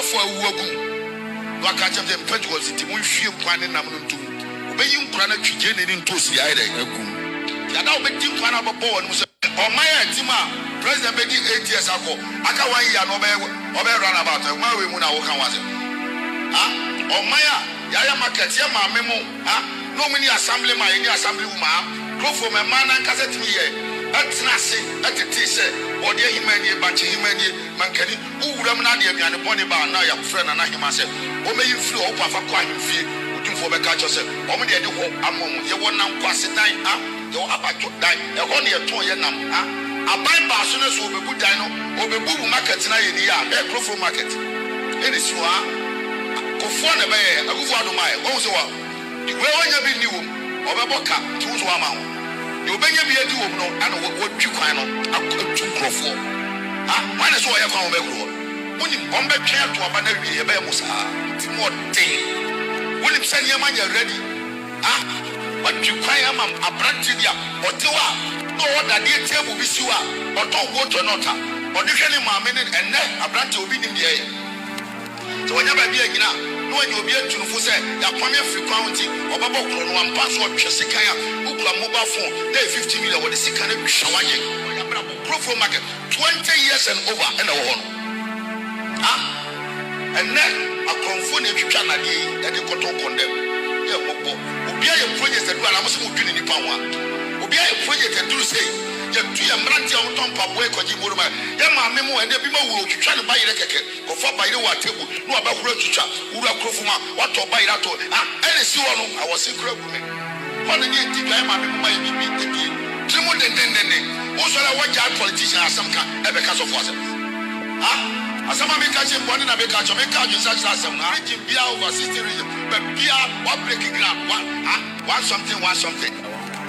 for a wogun. No, I catch them petrol city, one few quan and I'm to obey you, Prana Chicken into Sia. You now make you plan about born. Or my Tima, President Begging 8 years ago. I can't wait ya no run about it. My women are walking was it. Or Maya, Yaya Market, Yama Memo, no many assembly, my assembly woman, go for my man and cassette me. That's nothing, that's a t-shirt, or the human, bunch of human, Mancani, who would have not yet a bonny bar now, your friend and I him myself. Or may you flew up for quite a few, looking for the catch yourself. Or may you do a moment, you won't now pass it time, you're about to die, you're only a 2 year number. A buy Barcelona will be good dino, or be boo market in a year, a growth market. It is you are. Go for the bay, a good one of my own. You will only be new, or a boca, 2 amount. You bring me a do no, and what you can I could to grow for. When I saw a found a grow. When you bomb a chair to a banner, a bemus, more day. When you send your money ready, but you cry a branch in ya, or two no, that dear table with you are, or don't water not, or the any minute and then a branch will be in the air. So whenever be again, no one will be able to say, your premier free county, or Baba one password, Chesikaya, mobile phone, they 50 million what the sick can be showing. Profile market 20 years and over and a one. And then a confirm if you can and the cotton condemn. Be a project that I was moving in the power. Be a project that do say, you do a branch out on Pabwe Kojimurma, Yama Memo and the people who try to buy a cake or for by the water table, no about Rocha, Ura Krofuma, what to buy that. And see one, I was in crowd. On the day, I might be Timo then. Also, I watch our politicians as some kind of because of what. As some make catching one in a make catch, make catch such as some beer over 60 region, but beer, one breaking ground, one something.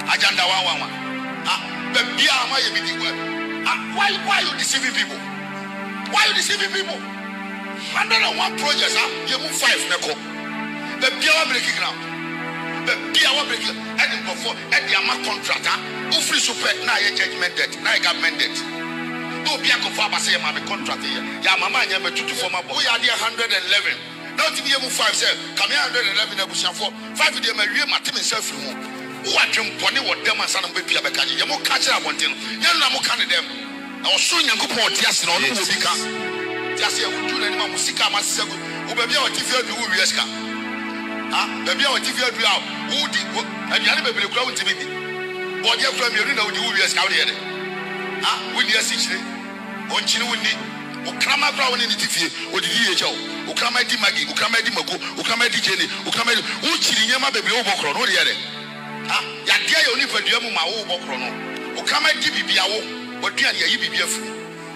Agenda one. But beer, my why you deceiving people? Why you deceiving people? 101 projects, you move 5 Neko. The beer breaking ground. Be our breaking and before at the amount contractor who free super now a judgment debt, now a government debt. No be a conform say my contract here. Ya mama never to form a boy. We are the 111. Now to be able 5 say come here 111 a bush for 5 of them a real matim himself from who are jump on what them and son of baby abacani. You more catch up on them. You know more kind of them. I was soon young report yes, no will become just a would do any musica must say, who be our TV do Wieska. Baby, I want to figure out who did and you never be a crowd to me. What you from you know the Wieska out here. When you are 60, on Chinuni, or Krama Brown in the TV, or the DHO, or Krama di Maggie, or Krama di Mako, or Krama di Jenny, or Krama, who chilling your baby over chrono the other. Yakia only for the Yamma over chrono, or Krama di Biao, or Diana Yibi.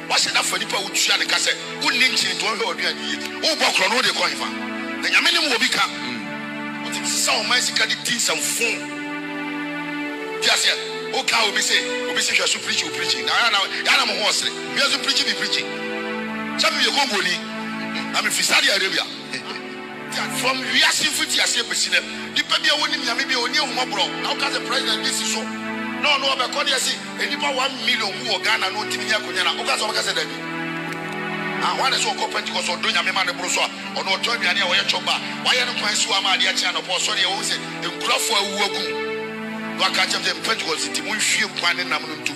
What's enough for the power to share the cassette? Who links it to over chrono the coin. The Yamin will become. So my secret things and phone. Just yet, okay, will be saying, you should preach, preaching. Now, I'm a horse. We are preaching, preaching. Some of you go, I'm in Saudi Arabia. From Yasi Futi, I say, the baby winning, maybe only more bro. How can the president this is so? No, but Kodyasi, and you 1 million who are Ghana, no Timia Kunyana, Okaza. One is so Pentecost or doing a man of Brussels or not join me any way choba. Why are you going to Swama, the channel for Sonia? Who said, the Crawford Wogu. No, I catch up the Pentecost, the moon few plan in Namuntu.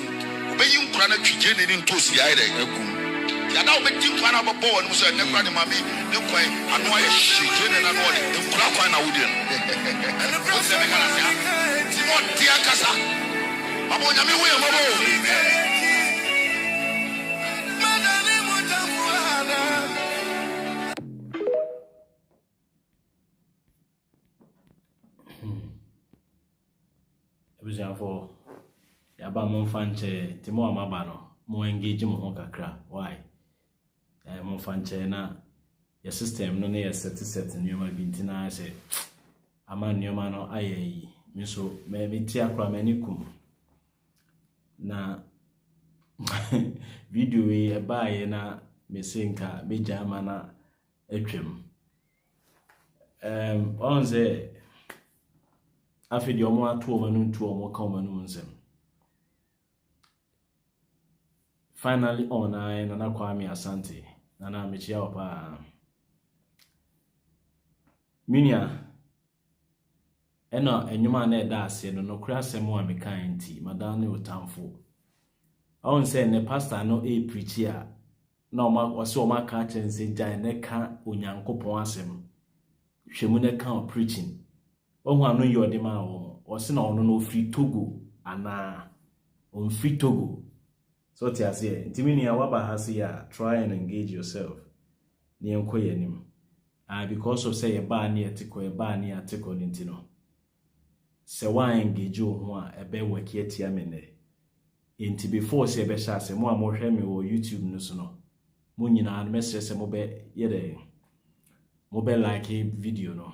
Obey you, Prana Chicken into Sia. You are now making plan of a boy who said, never mammy, no point, and why she came and annoyed the Crawford Naudian. And the President, Timon Tiakasa. Abonami, we are for Yaba Monfanche, Timo Amabano, more engage Mohoka cra. Why? Monfanche na your system no near set and you might be tina. Say, a man, your man, or I, Misso, maybe Tiakra Manicum. Na video a buy na Messinka, Bijamana, Etrim. On the after the Omo 2 manu 2 Omo common unsem. Finally on I Nana Kwame Asante, Nana Michia pa Minia ena enyuma na eda ase no kura asɛm a meka nti madam ne otamfo on say ne pastor no preach a na o ma ka chense gyan ne ka onyankopon asɛm hwemu ne ka preaching ohu anu yode ma o se na ono no free Togo ana on free Togo so ti ase ntimi waba ha se ya try and engage yourself ne enko yanim because of say ba na etiko nintino se wa engage ho a ebe waki atia mene enti before say be sha se mo hwe me wo YouTube no so no mo nyina no mesre se mo be yede mo be like video no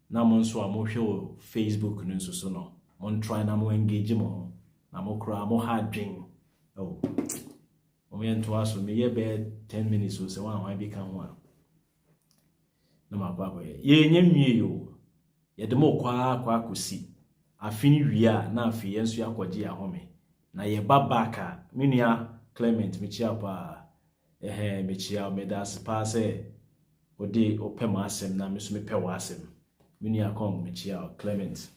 na mo nso a mo hwe wo Facebook no so no mo try na mo engage mo na mo kra mo hard dream oh mo yento aso me ye be 10 minutes so se wa bi kan ho a na mababo ye nyanwie yo ye de mo kwa akosi afini wia na afi yenso yakwaje ahome na ye babaka minia Clement mechia pa mechia medas pa se odi opem asem na meso mepe wa asem minia kom mechia Clement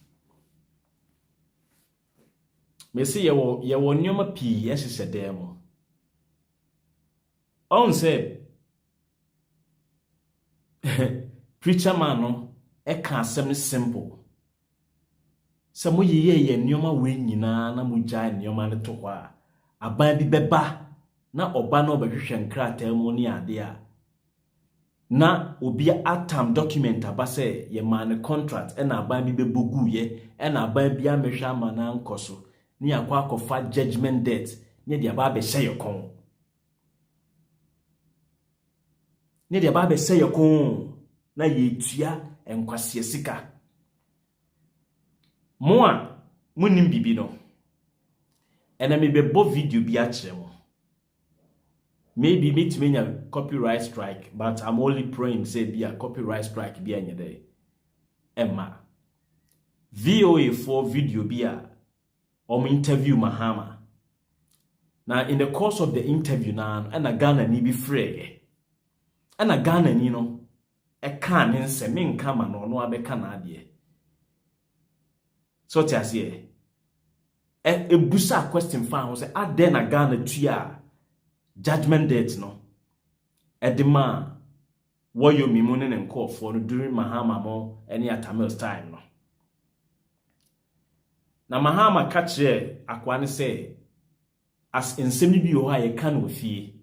mesi ye wo nyoma pi yesese dem on se preacher man no e ka asem simple se mo ye nyoma we nyina na mo gya nyoma ne to hɔ a aban bi bɛba na oba no behwehwe nkrata mu ne ade a na obi atam document aba se ye man contract e na aban bi bebogu ye e na aban bi amehwe ama na nkoso ne yakwa akofa judgment debt ne de aba be hye yekon ne de aba be hye yekon na yetua enkwase sika moa munim bibi no ena me bebo video bi a kire mo maybe meet me nya copyright strike but I'm only praying say be a copyright strike bi anya dey emma VOA for video bi a interview Mahama na in the course of the interview na ena Ghana ni bi frege ena Ghana ni no e ka ne nse me nka ma no abeka na ade so ti ase busa question fa ho say ade na Ghana tua judgment date no edema woyo mimu ne nkofo no during Mahama mo any Atamil's time no na Mahama ka kire akwa ne say as ensemi bi ho aye ka no fie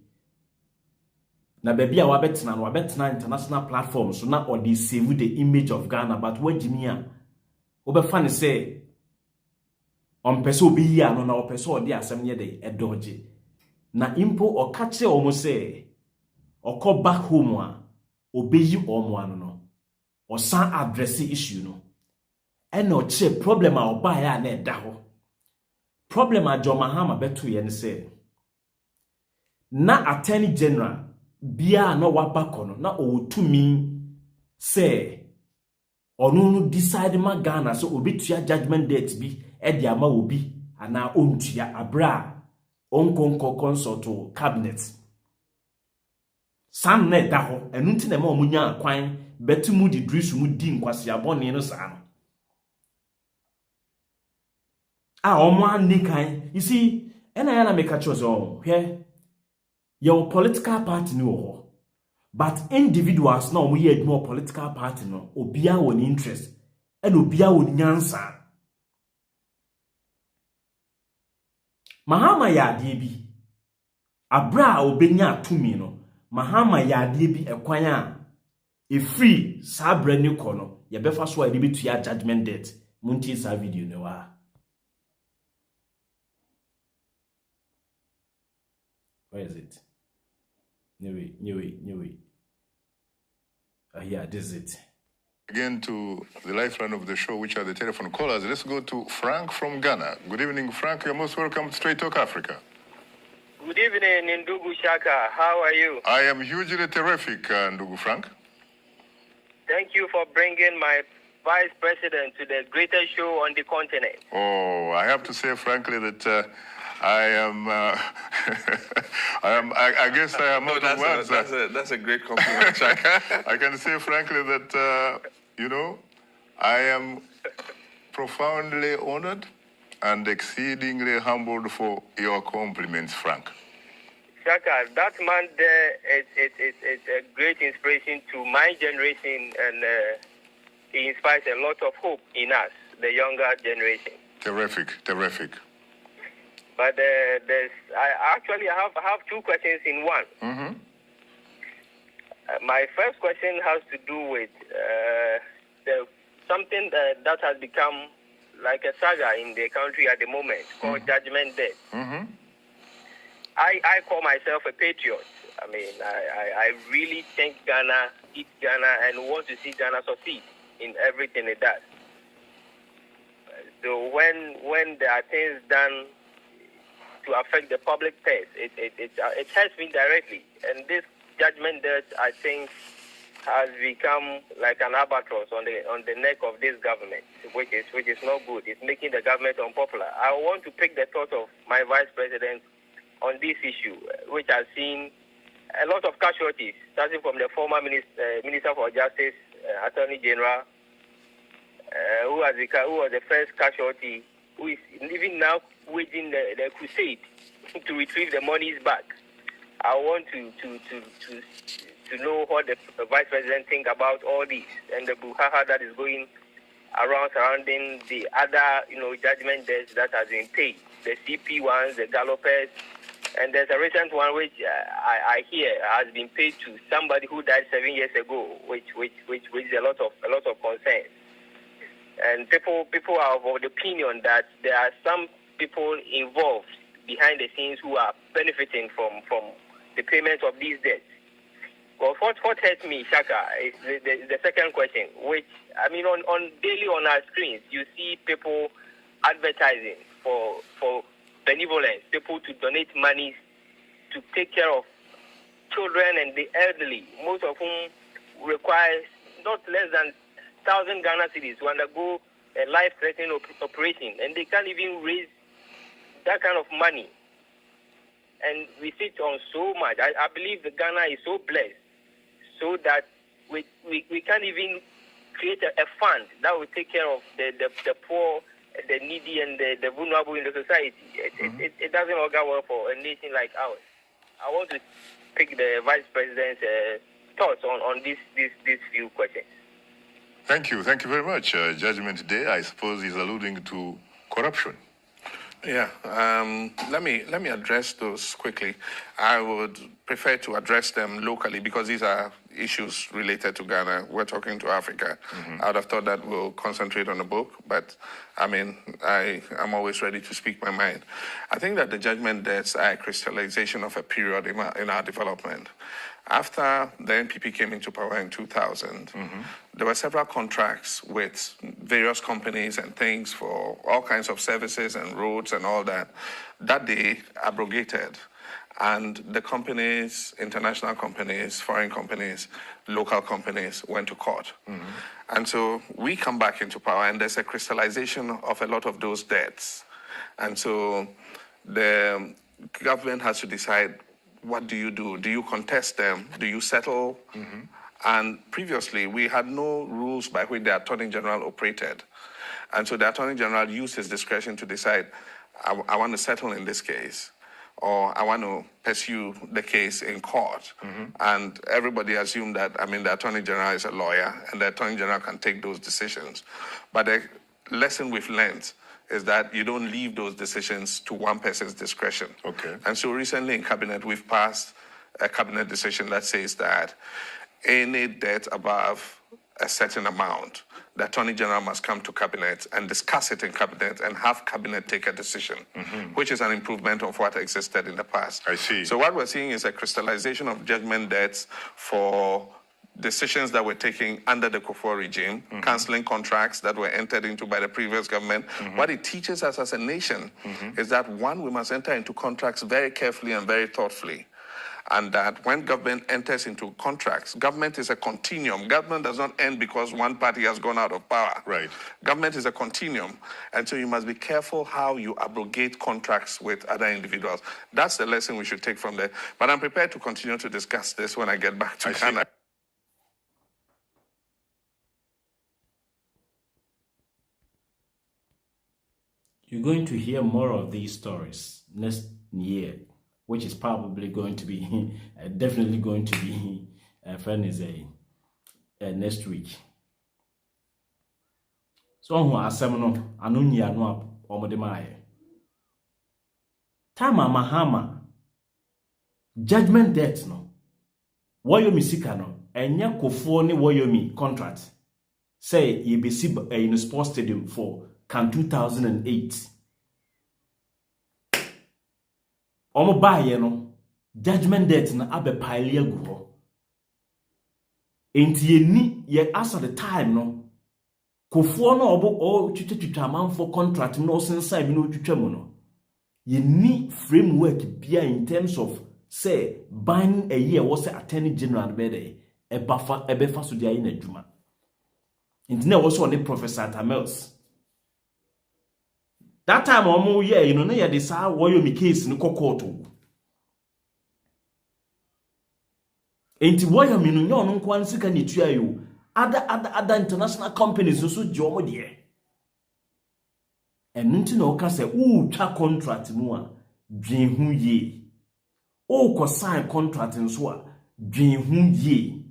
na baby a wabetena international platform so na or they save the image of Ghana but what jimia obefa ne say on person obi ya no na o person odi asem ye dey edoje na impo o ka kire o mo say okọ back home a obeyi omo ano no o san address issue no e na o kire problem a oba ya na eda ho problem a John Mahama beto ye ne say na attorney general bia na wabako no na owotumi say onu no decide ma Ghana so obitua judgment date bi e dia ma obi ana ontua abra onkonko consult cabinet sam na da ho enu nti na ma omunya akwan betumu di drisu mu di nkwase abone no saa no omo anikan you see ena ya na make a choose on hwe your political party no ho but individuals na omo ye adwuma political party no obia won interest and obia won nyansa Mahama ya ade bi abra obenya atumi no Mahama ya ade bi ekwan a free sabra ni kono ye befa so a de betua judgment debt munti sa video ne wa where is it New. Yeah, this is it. Again to the lifeline of the show, which are the telephone callers. Let's go to Frank from Ghana. Good evening, Frank. You're most welcome to Straight Talk Africa. Good evening, Ndugu Shaka. How are you? I am hugely terrific, Ndugu Frank. Thank you for bringing my vice president to the greatest show on the continent. Oh, I have to say, frankly, that I guess I am not the words. That's a great compliment, Chuck. I can say, frankly, that You know, I am profoundly honored and exceedingly humbled for your compliments, Frank. Shaka, that man there is a great inspiration to my generation, and he inspires a lot of hope in us, the younger generation. Terrific, terrific. But I have two questions in one. Mm-hmm. My first question has to do with something that has become like a saga in the country at the moment, called Judgment Day. Mm-hmm. I call myself a patriot. I mean, I really think Ghana, eat Ghana, and want to see Ghana succeed in everything it does. So when there are things done to affect the public purse, it hurts me directly. And this judgment debt, I think, has become like an albatross on the neck of this government, which is not good. It's making the government unpopular. I want to pick the thought of my vice president on this issue, which has seen a lot of casualties, starting from the former Minister for Justice, Attorney General, who was the first casualty, who is even now waging the crusade to retrieve the monies back. I want to know what the vice president think about all this and the brouhaha that is going around surrounding the other, judgment debts that has been paid, the CP ones, the gallopers, and there's a recent one which I hear has been paid to somebody who died 7 years ago, which is a lot of concern. And people are of the opinion that there are some people involved behind the scenes who are benefiting from the payment of these debts. Well, what hurts me, Shaka, is the second question, which, I mean, on daily on our screens, you see people advertising for benevolence, people to donate money to take care of children and the elderly, most of whom require not less than 1,000 Ghana cedis to undergo a life-threatening operation, and they can't even raise that kind of money. And we sit on so much. I believe that Ghana is so blessed, so that we can't even create a fund that will take care of the poor, the needy, and the vulnerable in the society. It doesn't work out well for a nation like ours. I want to pick the vice president's thoughts on these few questions. Thank you very much. Judgment Day, I suppose, is alluding to corruption. Yeah, let me address those quickly. I would prefer to address them locally because these are issues related to Ghana. We're talking to Africa. I would have thought that we'll concentrate on the book, but I mean, I'm always ready to speak my mind. I think that the judgment debts are a crystallization of a period in our development. After the NPP came into power in 2000, there were several contracts with various companies and things for all kinds of services and roads and all that they abrogated. And the companies, international companies, foreign companies, local companies went to court. And so we come back into power and there's a crystallization of a lot of those debts. And so the government has to decide, what do you do? Do you contest them? Do you settle? And previously, we had no rules by which the Attorney General operated. And so the Attorney General used his discretion to decide, I want to settle in this case, or I want to pursue the case in court. And everybody assumed that, the Attorney General is a lawyer, and the Attorney General can take those decisions. But the lesson we've learned is that you don't leave those decisions to one person's discretion. Okay. And so recently in Cabinet, we've passed a Cabinet decision that says that any debt above a certain amount, the Attorney General must come to Cabinet and discuss it in Cabinet and have Cabinet take a decision, which is an improvement of what existed in the past. I see. So what we're seeing is a crystallization of judgment debts for decisions that were taken under the Kufuor regime, cancelling contracts that were entered into by the previous government. What it teaches us as a nation is that, one, we must enter into contracts very carefully and very thoughtfully. And that when government enters into contracts, government is a continuum. Government does not end because one party has gone out of power. Right. Government is a continuum. And so you must be careful how you abrogate contracts with other individuals. That's the lesson we should take from there. But I'm prepared to continue to discuss this when I get back to Ghana. You're going to hear more of these stories next year, which is probably going to be definitely going to be next week. So who ASEM no anu nyia no omode maaye. Tama Mahama judgment debt no. Wayomi sika no enya kofo ni Wayomi contract. Say ye be in a sports stadium for can 2008. Omo baye no judgment debt na abe pile agu ho. Enti ye ni ye as at the time no Kofo no obo twitwa amanfo contract no sensan bi no twitwa mu no ye ni framework bia in terms of say ban a year was attorney general be ebefa so dia na adwuma intine was on the Professor Tamels that time omo year you know na ye de sa Wayomi case no kokoto enti Wayomi no nyo no nkwan sika ni tua yo other international companies also jomo de and nti na oka say twa contract mu a dwen hu ye ko sign contract nso a dwen hu ye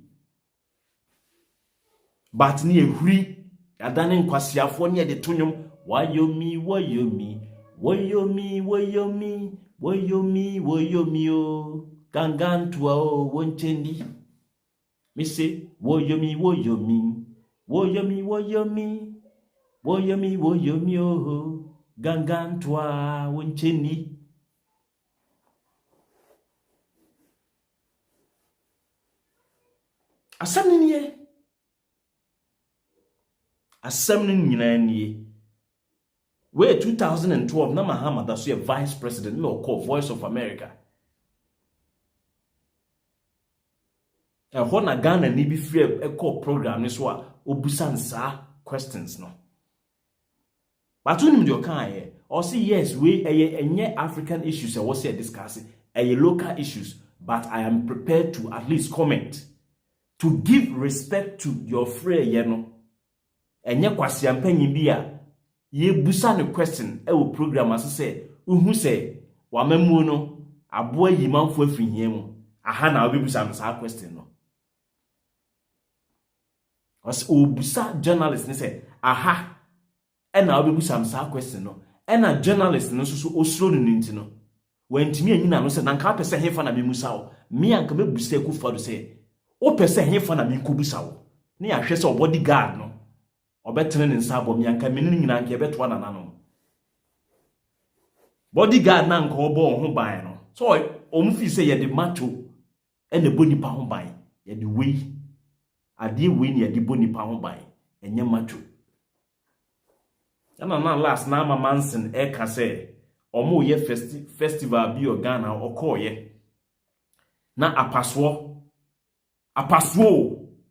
but ni ehuri adane nkwasiafo ne de tonwom Wayomi o gangantua o wonchendi me say Wayomi oh gangantua woncheni asem ni nyina nie we 2012 na Mahama da so vice president no call Voice of America na Ghana ni bi free e call program ni so a obusan sa questions no but unim de okan here or say yes we enye African issues e was here discussing local issues but I am prepared to at least comment to give respect to your friend ye no enye kwasiampanyi bi a ye busa ne question e wo program as say uhu say wamamu no aboa yimanfo afinhie mu aha na obibusa no sa question no as obusa journalist ne say aha ena obibusa sa question no ena journalist no so osuro no nti no wantimi anyina no say na nka pese hefa na memusa wo me anka mebusa ekufa do say o pese hefa na menkobusa wo ne ahwe say bodyguard no obetre ne nsa abom yanka menini nyina nka ebeto na nanom bodyguard na nka obo ho ban no so omfi say ye de macho ena bonipa ho ban ye de wei ade wei ne ye de bonipa ho ban enye macho na last na Manson eka say omo ye festival bi o Ghana okoye na apaswo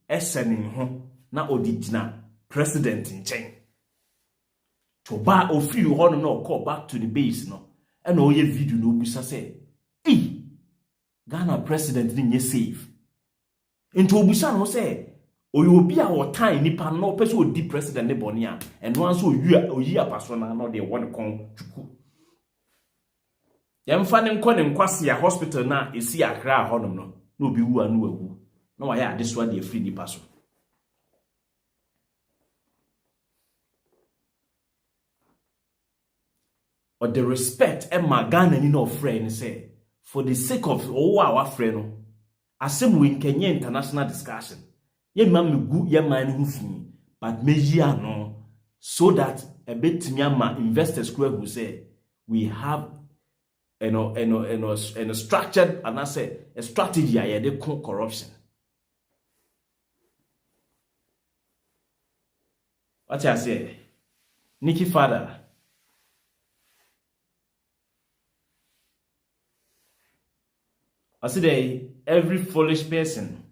esenin ho na odigina president nchen to ba ofi ho no call back to the base no e na oye video no busa say Ghana president ni nye safe into obusa no say obi a wo time nipa no pese odi president ne boni a eno anso oyi apaso na no de won kon tuku yemfa ne nkɔ ne nkwase a hospital na esi Accra honom no na obi wu anu awu na wa ya adeso de afri nipa so or the respect Emma Ghana ni no friend say for the sake of our friend no asem we Kenya international discussion ye mamegu ye man hu fi but meji ano so that a bit ama investors who say we have a structured and I say a strategy I de corruption. What I say Nikki father I say every foolish person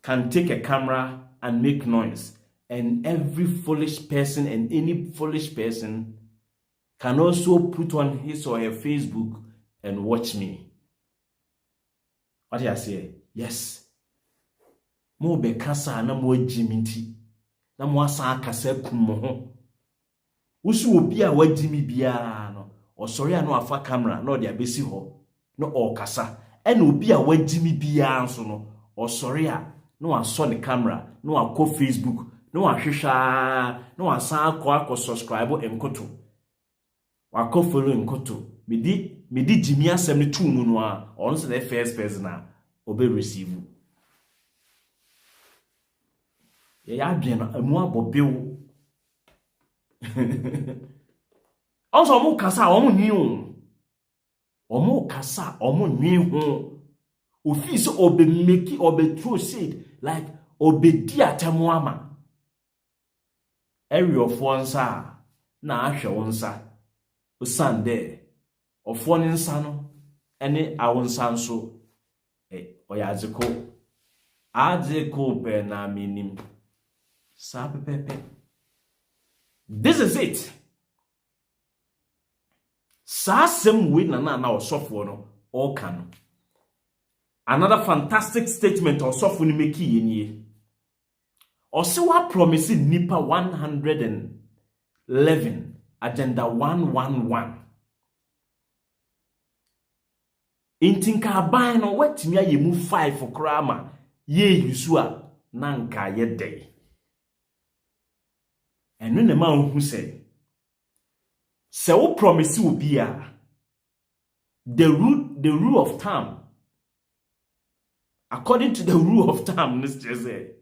can take a camera and make noise, and every foolish person and any foolish person can also put on his or her Facebook and watch me. What do I say? Yes. Mo be kasa na mo jiminti na mo asa kasa kumo ho Usu obi a wagimi biara no osori a no afa camera no de abesi ho no okasa ena obi a wagimi biara nso no osori a no aso ne camera no akọ Facebook no ahwehwa no asan akọ subscribe enkoto wakọ follow enkoto medi jimi asem ne tu mu no a on se the first person na obe receive ya adwen no amu abobew also omo kasa omo nwi omo kasa omo nwi ho ofi so obe make obe throw shade like obe di atemu ama area of onsa na ahwe onsa osande ofo ne nsa no ene awonsa nso oyazeko ajeko pe na minim sa pepe. This is it. Sa same way na osofo no all can. Another fantastic statement osofo ni make yenie. Osewa promise nipa 111 agenda 111. Intinka aban no wetimi ayemu 5 krama ye yusu a na nka ye dey. Enu ne ma hu say wo promise will be the rule of thumb, according to the rule of thumb, Mr. Say,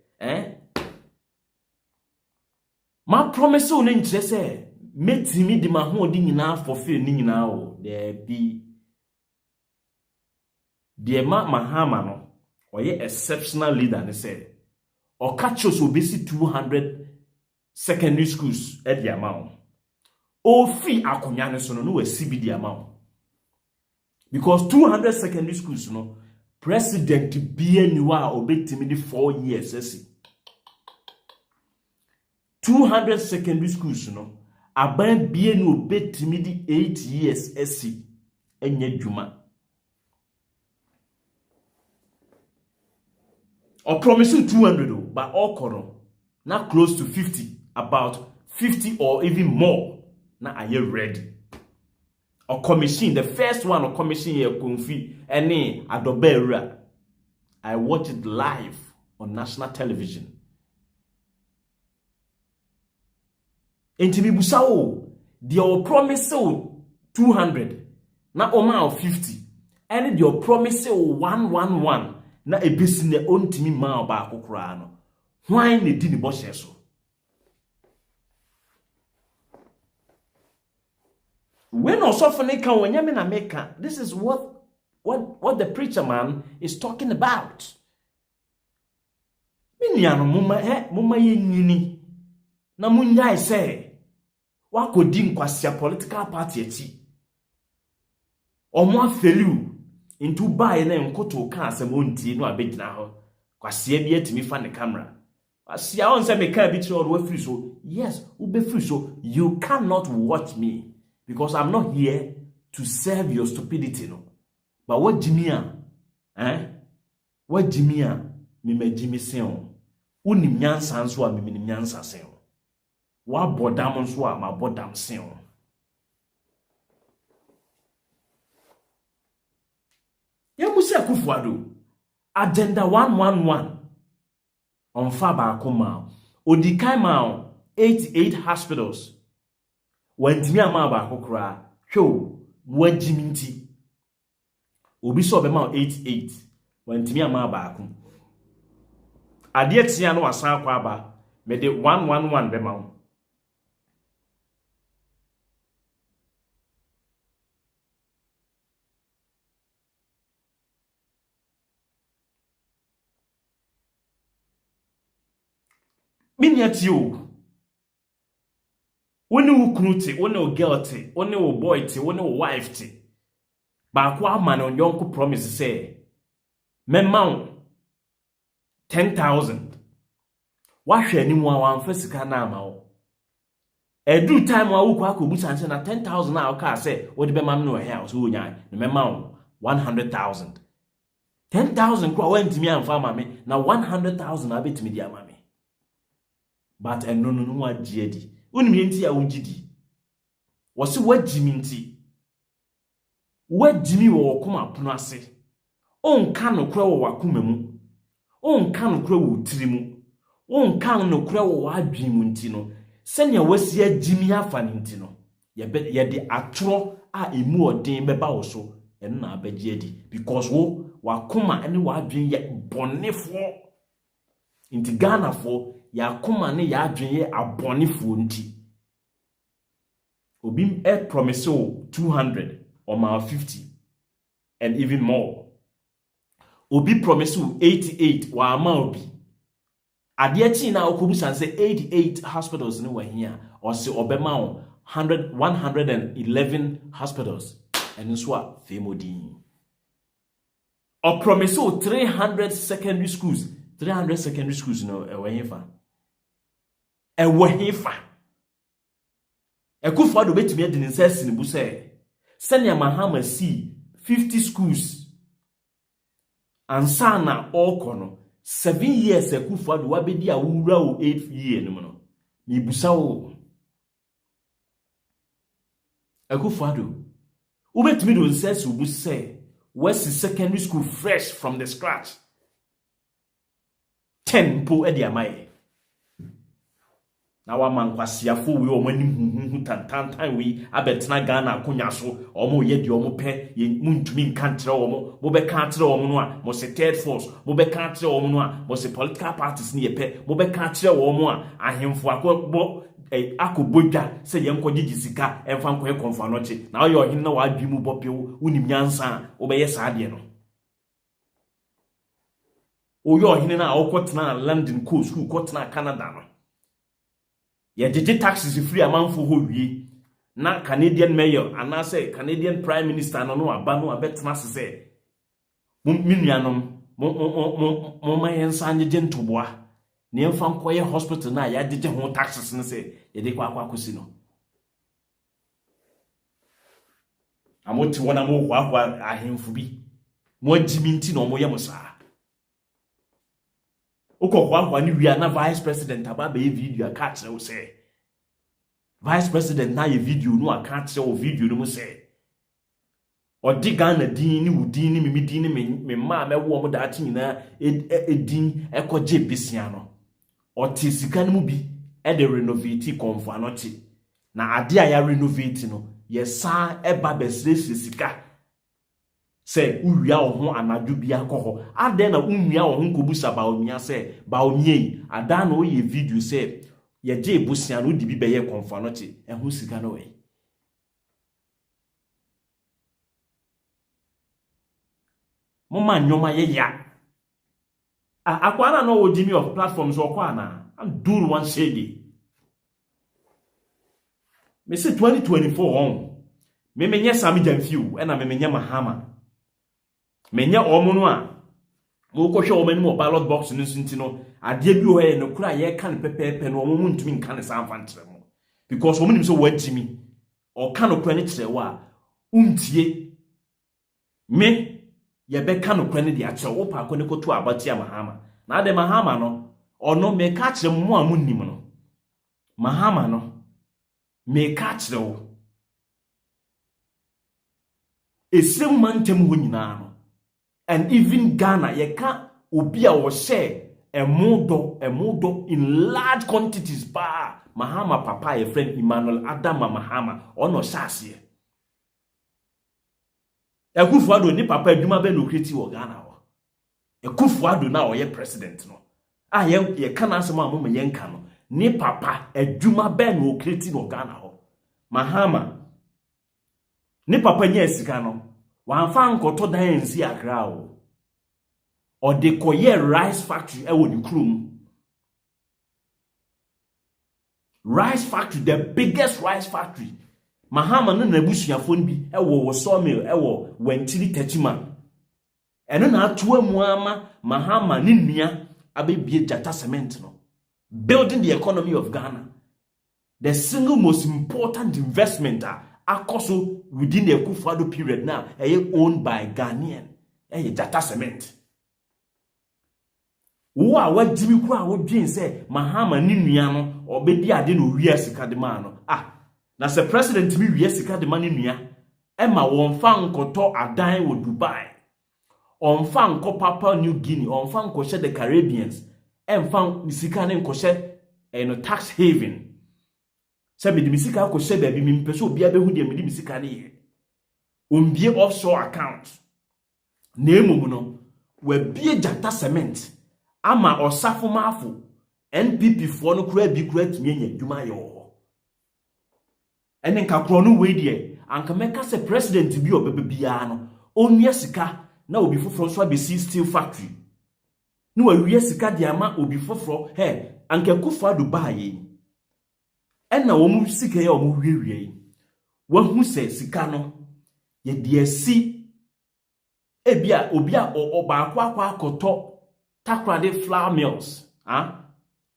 my promise will not say metimi di ma ho di nyina fulfill ni nyina o there be John Mahama no oye exceptional leader ne say o catch us obesi 200 secondary schools at the amount. O free akonya ne so no we CB the amount. Because 200 secondary schools no president bienua obetimi di 4 years esi. 200 secondary schools no aban bienu obetimi di 8 years esi enye dwuma. Or promising 200 but all kono not close to 50. About 50 or even more. Now are you ready? Or commission, the first one or commission here Kunfi any Adobera. I watched it live on national television. Intimi busao, the promise 200, na oma 50, and the promise 111, na a business on timi ma ba kokra. Why ne di ni bo so? When osofone kan wanyame na meka, this is what the preacher man is talking about. Miniano mumma ye nyini na munyai say wakodi nkwasia political party ati. Omo afelu into buy na nkoto ka asem ontie no abegina ho. Kwasia bi atimi fa ne camera. Kwasia on say meka bi tro do free so. Yes, ube free so you cannot watch me. Because I'm not here to serve your stupidity, no. But what Jimmy, What Jimmy, me Jimmy Sion. Unim nyansa nso a me nyansa sen. Wa bodam nso a ma bodam sen. Ya musi akufuado. Agenda 111. On fa ba akoma. Odikai ma 88 hospitals. Wantimi ama ba kokora hwo wagimi nti obi so be ma 88 wantimi ama ba akon ade atia no wasan akwa aba me de 111 be ma wo miniatio woni wo knuti woni wo guilty woni wo boy ti woni wo wife ti ba kwa ma no yonko promise say memma 10,000 wa hwe ani mu a wan fasika na ama wo edu time wa wo kwa ko busa nse na 10,000 na ka say wo de be mam no here so wo nya no memma 100,000 10,000 kwa wantimi amfa ma me na 100,000 abetimi di ama me but eno no wa giedi Unimenti ya ujidi. wose wagimi nti wagimi wo koma pono ase onka no kura wo wakoma mu onka no kura wo tiri mu onka no kura wo wadwen mu nti no senya wasi agimi afa nti no ye de atoro a emu odin beba wo so eno na abagye adi because wo wakoma ene wadwen ye bonefo nti Ghana fo yakoma ne yadwen ye abonefo nti obi promise 200 or 50 and even more. Obi promise 88 wa ama obi. Ade chi na okobusan say 88 hospitals ni wa here or say obema 111 hospitals and so a femodi. Or promise 300 secondary schools. 300 secondary schools no e wa here. E wa here. Ekufado betumi ade nsase ne bu say Senya Mahama see 50 schools ansana okono 7 years Ekufado wabedi awura o 8th year no no mi busa wo Ekufado ubetumi do nsase bu say west secondary school fresh from the scratch 10 po edi amaye na wa man kwasiafo we o mani huhu tantan we abetena Ghana akonya so omo ye de omo pe muntumi nkantre omo mo be kantre omo no a mo se third force mo be kantre omo no a mo se political parties ni ye pe mo be kantre omo a ahemfo akọ akobodwa se ye nkoje gisika emfa nkoye konfa no che na oye ohin na wa adwi mu bopewo unim nyansa wo be ye saade no oye ohin na okotena London coast school kotena Canada no ye did taxes free amount for whole wie na Canadian mayor and I say Canadian prime minister no aba no abetena se minuanom mo mayensa anye ntoboa ne mfa nkoye hospital na ya dede ho taxes ne se ye de kwa akosi no amoti wona mo kwa ahemfu bi mo agimi nti no mo ye musa ukokwa ni wia na vice president ababa e video aka kire wo say vice president na ye video no aka kire wo video no mo say odi Ghana din ni wudin ni mimi din ni me ma mewo mo da ati nyina edin ekoje besia no oti sika no mu bi e de renovate konfo anochi na ade a ya renovate no ye sa eba besresi sika say uwia wo ho anadwo bi akọ ade na unwia wo ho nkobusa ba omia say ba omie ada na oye video say ye je ebusia no di bi be ye konfa no che eho sika no we mama nyoma ye ya akwana no wo dimi of platforms okwa na am do one shady me say 2024 on me menye Sami Jamfiu na me menye Mahama menye omo no a mo ko hwe omo ni mo ballot box no sunti no ade bi o he no kura ye kan pepepe no omo ntumi nka ne san fantre mo because omo nim so wagimi o kan okura ne kire wa untie me ye be kan okura ne dia kire wo pa ko ne kotu abati Mahama na ade Mahama no ono me ka kire mo a munnim no Mahama no me ka kire wo esem mantem ho nyina no and even Ghana ye ka obi a wo share emodo in large quantities pa Mahama papa ye friend Emmanuel Adama Mahama ono shase Ekufuado ni papa adwuma be no kreti wo Ghana ho Ekufuado na oye president no ye ka na asema mo me ye nka no ni papa adwuma be no kreti no Ghana ho Mahama ni papa nya sika no wanfa nkoto dan nsi akra o de koye rice factory e woni krum rice factory, the biggest rice factory Mahama no na busuafo bi e wo sawmill e wo wantiri tachima eno na atoa mu ama Mahama ni nua abebie Jata cement no building the economy of Ghana, the single most important investment akoso within the Ekufuado period now owned by Ghanaian Jata cement. Wo a wajimi kura wo dwen say Mahama ni nua no obedi ade no wi asika de ma no Na se president mi wie sika de mani nua ema won fa nkoto adan wo Dubai. On fa nko Papua New Guinea, on fa nko the Caribbeans, fa sika ne nko no tax haven. Se me di sika ko baby mi mpese obi abehu de me di sika ne ye. Ombie offshore account. Na emom no, we bie jata cement ama osafo mafo NPP fo no kura bi kura tumi nya dwuma yo. Ene nka kro no we die, anka meka se president bi obebe bia no, onua sika na obi foforo so abesi steel factory. No wawie sika de ama obi foforo, anka kufa Dubai. Ena wo mu sika ye wo mu wiewie. Wa hu se sika no ye de asi ebia obi a obaakwa akoto takrade flour mills,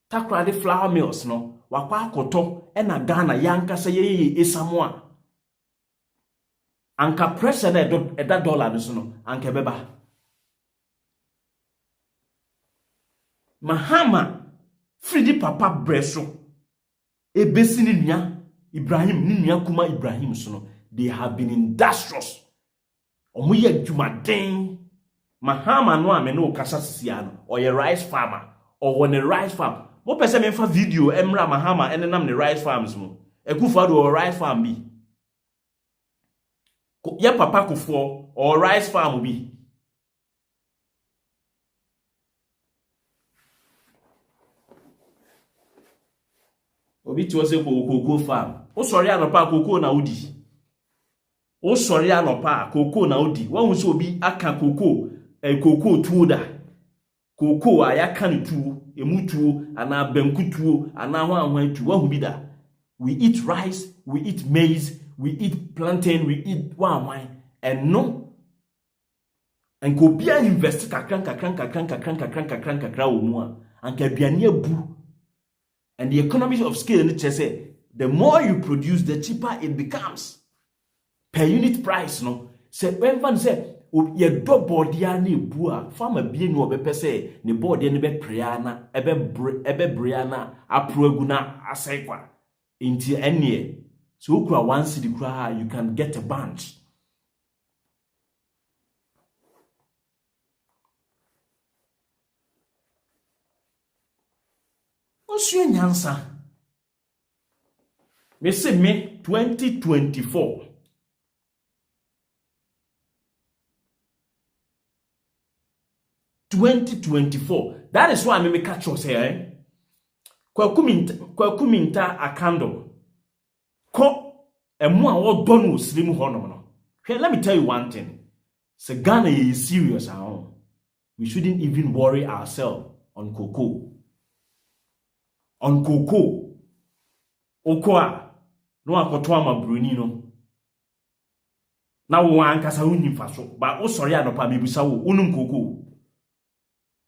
takrade flour mills no wakwa akoto ena Ghana yankasa ye esamoa. Anka pressure na eda dollar no no anka beba. Mahama Fridi papa breso ebesi ni nua Ibrahim ni nua kuma Ibrahim so no, they have been industrious. Omo ye adwumaden. Mahama no ame no kasa sisia no oye rice farmer or won a rice farm. Mo pese me fa video emra Mahama enenam ne rice farms mo. Ekufa do rice farm bi. Ya papa kufo or rice farm bi. Obi ti wose cocoa farm. O sori anopa cocoa na udi. O sori anopa cocoa na udi. Wa hu se obi aka cocoa cocoa tuo da. Cocoa ayaka ne tuo, emu tuo, ana banku tuo, ana ho anwan tuo, wa hu bi da. We eat rice, we eat maize, we eat plantain, we eat wine, and no. And go be an invest kakran wo mu a, anka aduane abu. And the economies of scale, the more you produce, the cheaper it becomes. Per unit price, no. Say when fan say, ye do bodia ni bua, farmer be no be say, ne bodia ni be priana, ebe briana, aproeguna, asekwa. Inti enye. So ukra one city kra, you can get a bunch. What's your answer? Me say me 2024. 2024. That is why I me catch us here. Kwa kuminta akando. Ko emu a wo don osrim honom no. Let me tell you one thing. Se Ghana is serious ahon. We shouldn't even worry ourselves on cocoa. On cocoa. Okoa no akoto amabroni no. Na wo ankasa hunni faso. Ba o sori anopa mebusa wo unum cocoa.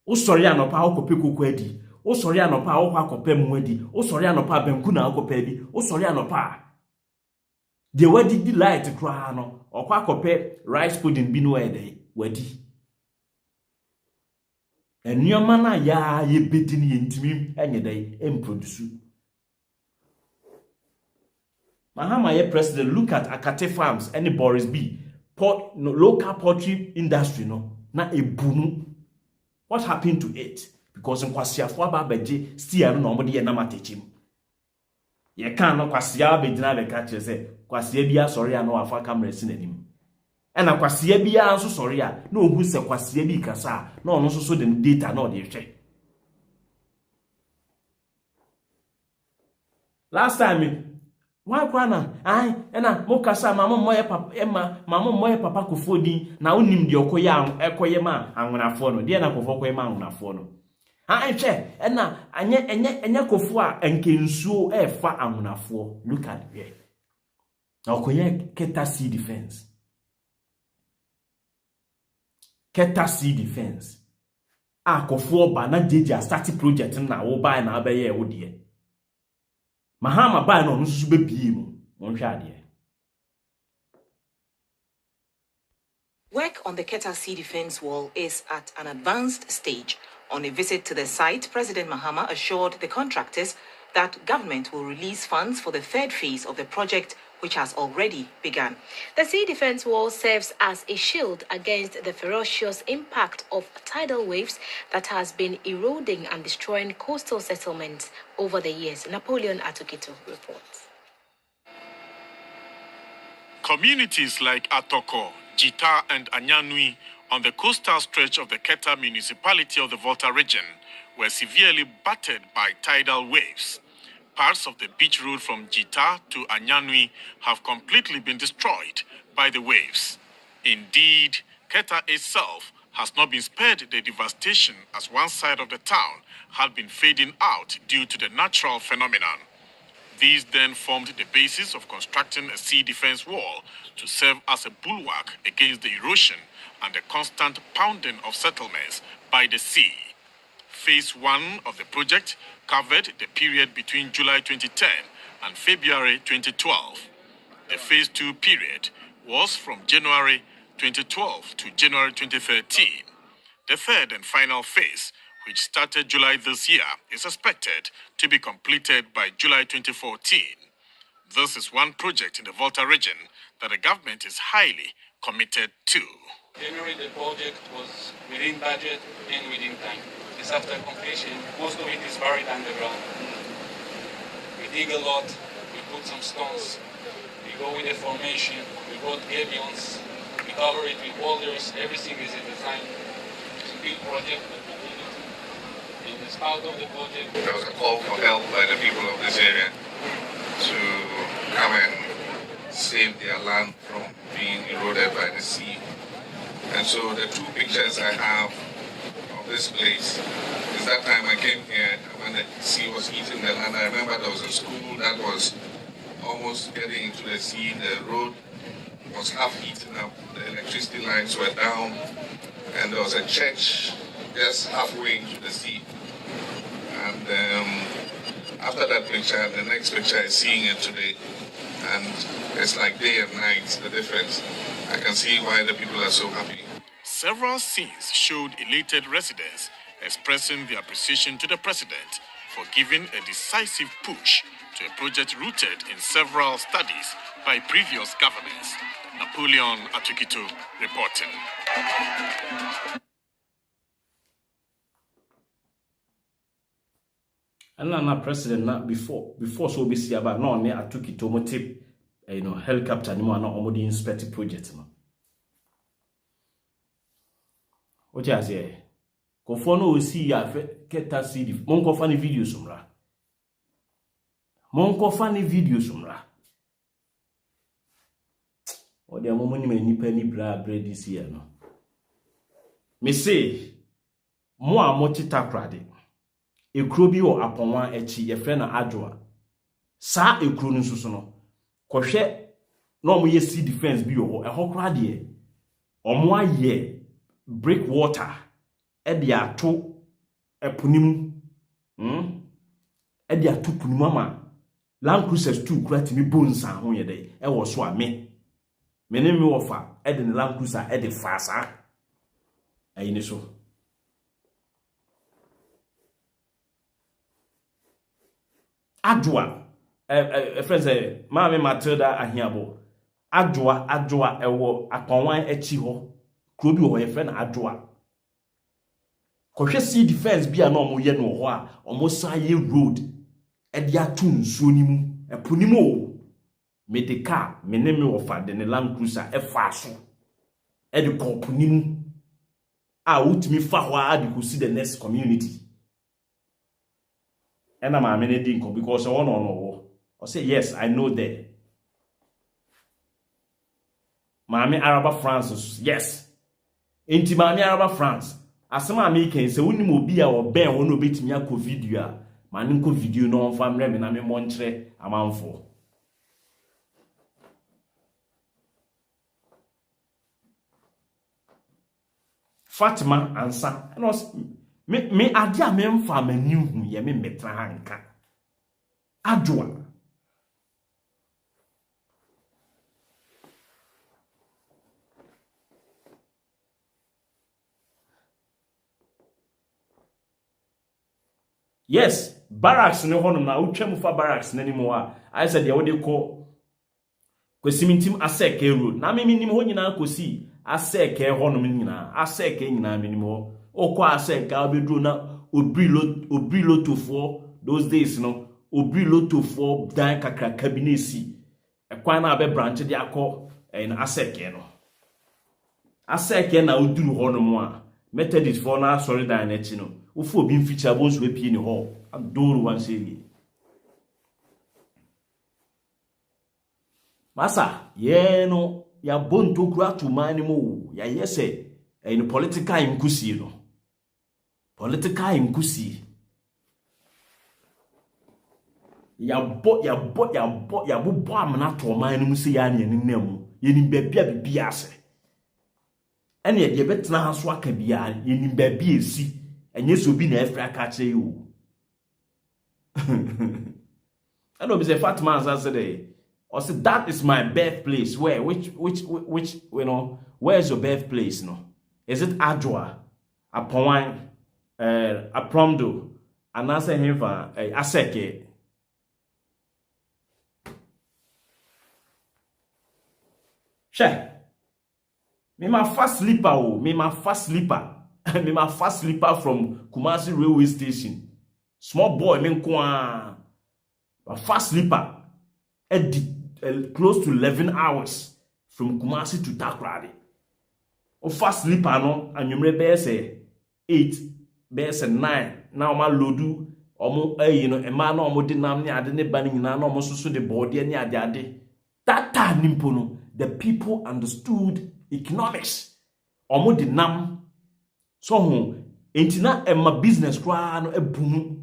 O sori anopa akope cocoa adi. O sori anopa akope mu adi. O sori anopa banku na akope bi. O sori anopa de wadi delight kra no. Okwa akope rice pudding bi no ede wadi. Enyoma na ya ye bedi ni yentimi enye dai emproduce. Mahama ye president look at Akate Farms any Boris B. Local poultry industry no na ebunu. What happened to it? Because in kwasiafo aba bɛgye still no omo de ye na matechim. Ye kan no kwasia bɛgyina bɛka kyerɛ sɛ kwasia bi asɔre a no afa camera si nanim. Ena kwasia bi a nso sɔre a na ohu sɛ kwasia bi kasa na ɔno nso so de data na ɔde hwɛ. Last time why kwana ena mo kasa mama moye papa kofodi na onim de ekoye ma anwonafo no de na kofo koye ma anwonafo no hwe ena anya kofo a enkensuo efa anwonafo. Look at here na okoye keta sea defense a kofo ba na jeje start project na wo ba na abaye wo de Mahama ba no nso be bie mu monhwe ade. Work on the Keta Sea defense wall is at an advanced stage. On a visit to the site, President Mahama assured the contractors that government will release funds for the third phase of the project, which has already begun. The sea defense wall serves as a shield against the ferocious impact of tidal waves that has been eroding and destroying coastal settlements over the years. Napoleon Atukito reports. Communities like Atoko, Jita, and Anyanui on the coastal stretch of the Keta municipality of the Volta region were severely battered by tidal waves. Parts of the beach road from Jita to Anyanui have completely been destroyed by the waves. Indeed, Keta itself has not been spared the devastation, as one side of the town had been fading out due to the natural phenomenon. These then formed the basis of constructing a sea defense wall to serve as a bulwark against the erosion and the constant pounding of settlements by the sea. Phase 1 of the project covered the period between July 2010 and February 2012. The Phase 2 period was from January 2012 to January 2013. The third and final phase, which started July this year, is expected to be completed by July 2014. This is one project in the Volta region that the government is highly committed to. Generally, the project was within budget and within time. This after completion, most of it is buried underground. We dig a lot, we put some stones, we go with the formation, we brought gabions, we cover it with boulders, everything is in design. It's a big project, and as part of the project, There was a call for help by the people of this area to come and save their land from being eroded by the sea. And so the two pictures I have of this place is that time I came here when the sea was eating the land. I remember there was a school that was almost getting into the sea. The road was half eaten up. The electricity lines were down. And there was a church just halfway into the sea. And after that picture, the next picture is seeing it today. And it's like day and night, the difference. I can see why the people are so happy. Several scenes showed elated residents expressing their appreciation to the president for giving a decisive push to a project rooted in several studies by previous governments. Napoleon Atukito reporting. And now president na before so be see about no ne Atukito motive helicopter ni mo na omodi inspect project no. What you say? Kofo no see ya Keta CD. Monko fa ni video sumra. Monko fa ni video sumra. O de amomo ni nipa ni bra this year no. Me say mo a mo tita krade. Ekuro bi o aponwa echi ye fe na adwoa. Sa ekuro no nsuso no. Kohwe no mo ye sea defense bi o ho krade. Omo aye break water edi ato epunimu edi ato punimu ama Land Cruisers 2 kura timi bonsa ho ye dey e wo so a me ne wo fa edi ne Land Cruiser edi fa sa ayi ne so adwoa friends maame Matilda ahiabo adwoa ewo akonwan echi ho Krobi ho ye friend adwoa kohwe sea defense bia na omo ye no ho a omo saye road e dia tu nsuo ni mu epo ni mu o medical me ofa de ne Land Cruiser e fa so e de kopo ni mu a utimi fa ho a de ko see the next community and am amene din ko because one on wo I say yes I know that Mami Araba France yes Enti Mami Araba France asema American se woni mo bi a wo ben wo no betimi akọ video a mani nko video no on famre me na me montre amanfo Fatima ansa no me ade a me mfa mani hu ye me metra hanka adwoa Yes, barracks ne hono na utwam fa barracks na nimo a I said de wode ko kwesimintim aseke road na me nim ho nyina kosi aseke hono nyina aseke nyina me nim ho okọ aseke obedro na obri lotofo those days no obri lotofo dan kakra kabinesi ekwan na be branch de akọ na aseke no aseke na uduru hono mo a Methodist for na sorry dan na chi no ofu obi mficha bo so epie ni ho adoro wan say masa ye no ya bonto kura to man mu ya yese in political inkusi no political inkusi ya bo amna to man mu se ya ne nenam ye ni babia bibia ase ene ye betena ha so aka bia ye ni babia esi enye so bi na efra ka kire you I know be say Fatima said I said that is my birthplace. Where which you know, where's your birthplace no? Is it Adwa, Apowan, Apromdo, and answer him for Aseke? Sure. Me my first sleeper, me my first sleeper from Kumasi railway station. Small boy, me kwa, a fast sleeper. Close to 11 hours from Kumasi to Takrady. O fast sleeper no, and you may be say 8, be say 9. Now my lodu, omo you know, a man omo dinam ni ade ne bani na no omo so the body ni ade. That time nimpono, the people understood economics. Omo dinam so ho entina emma business kwa no ebunu.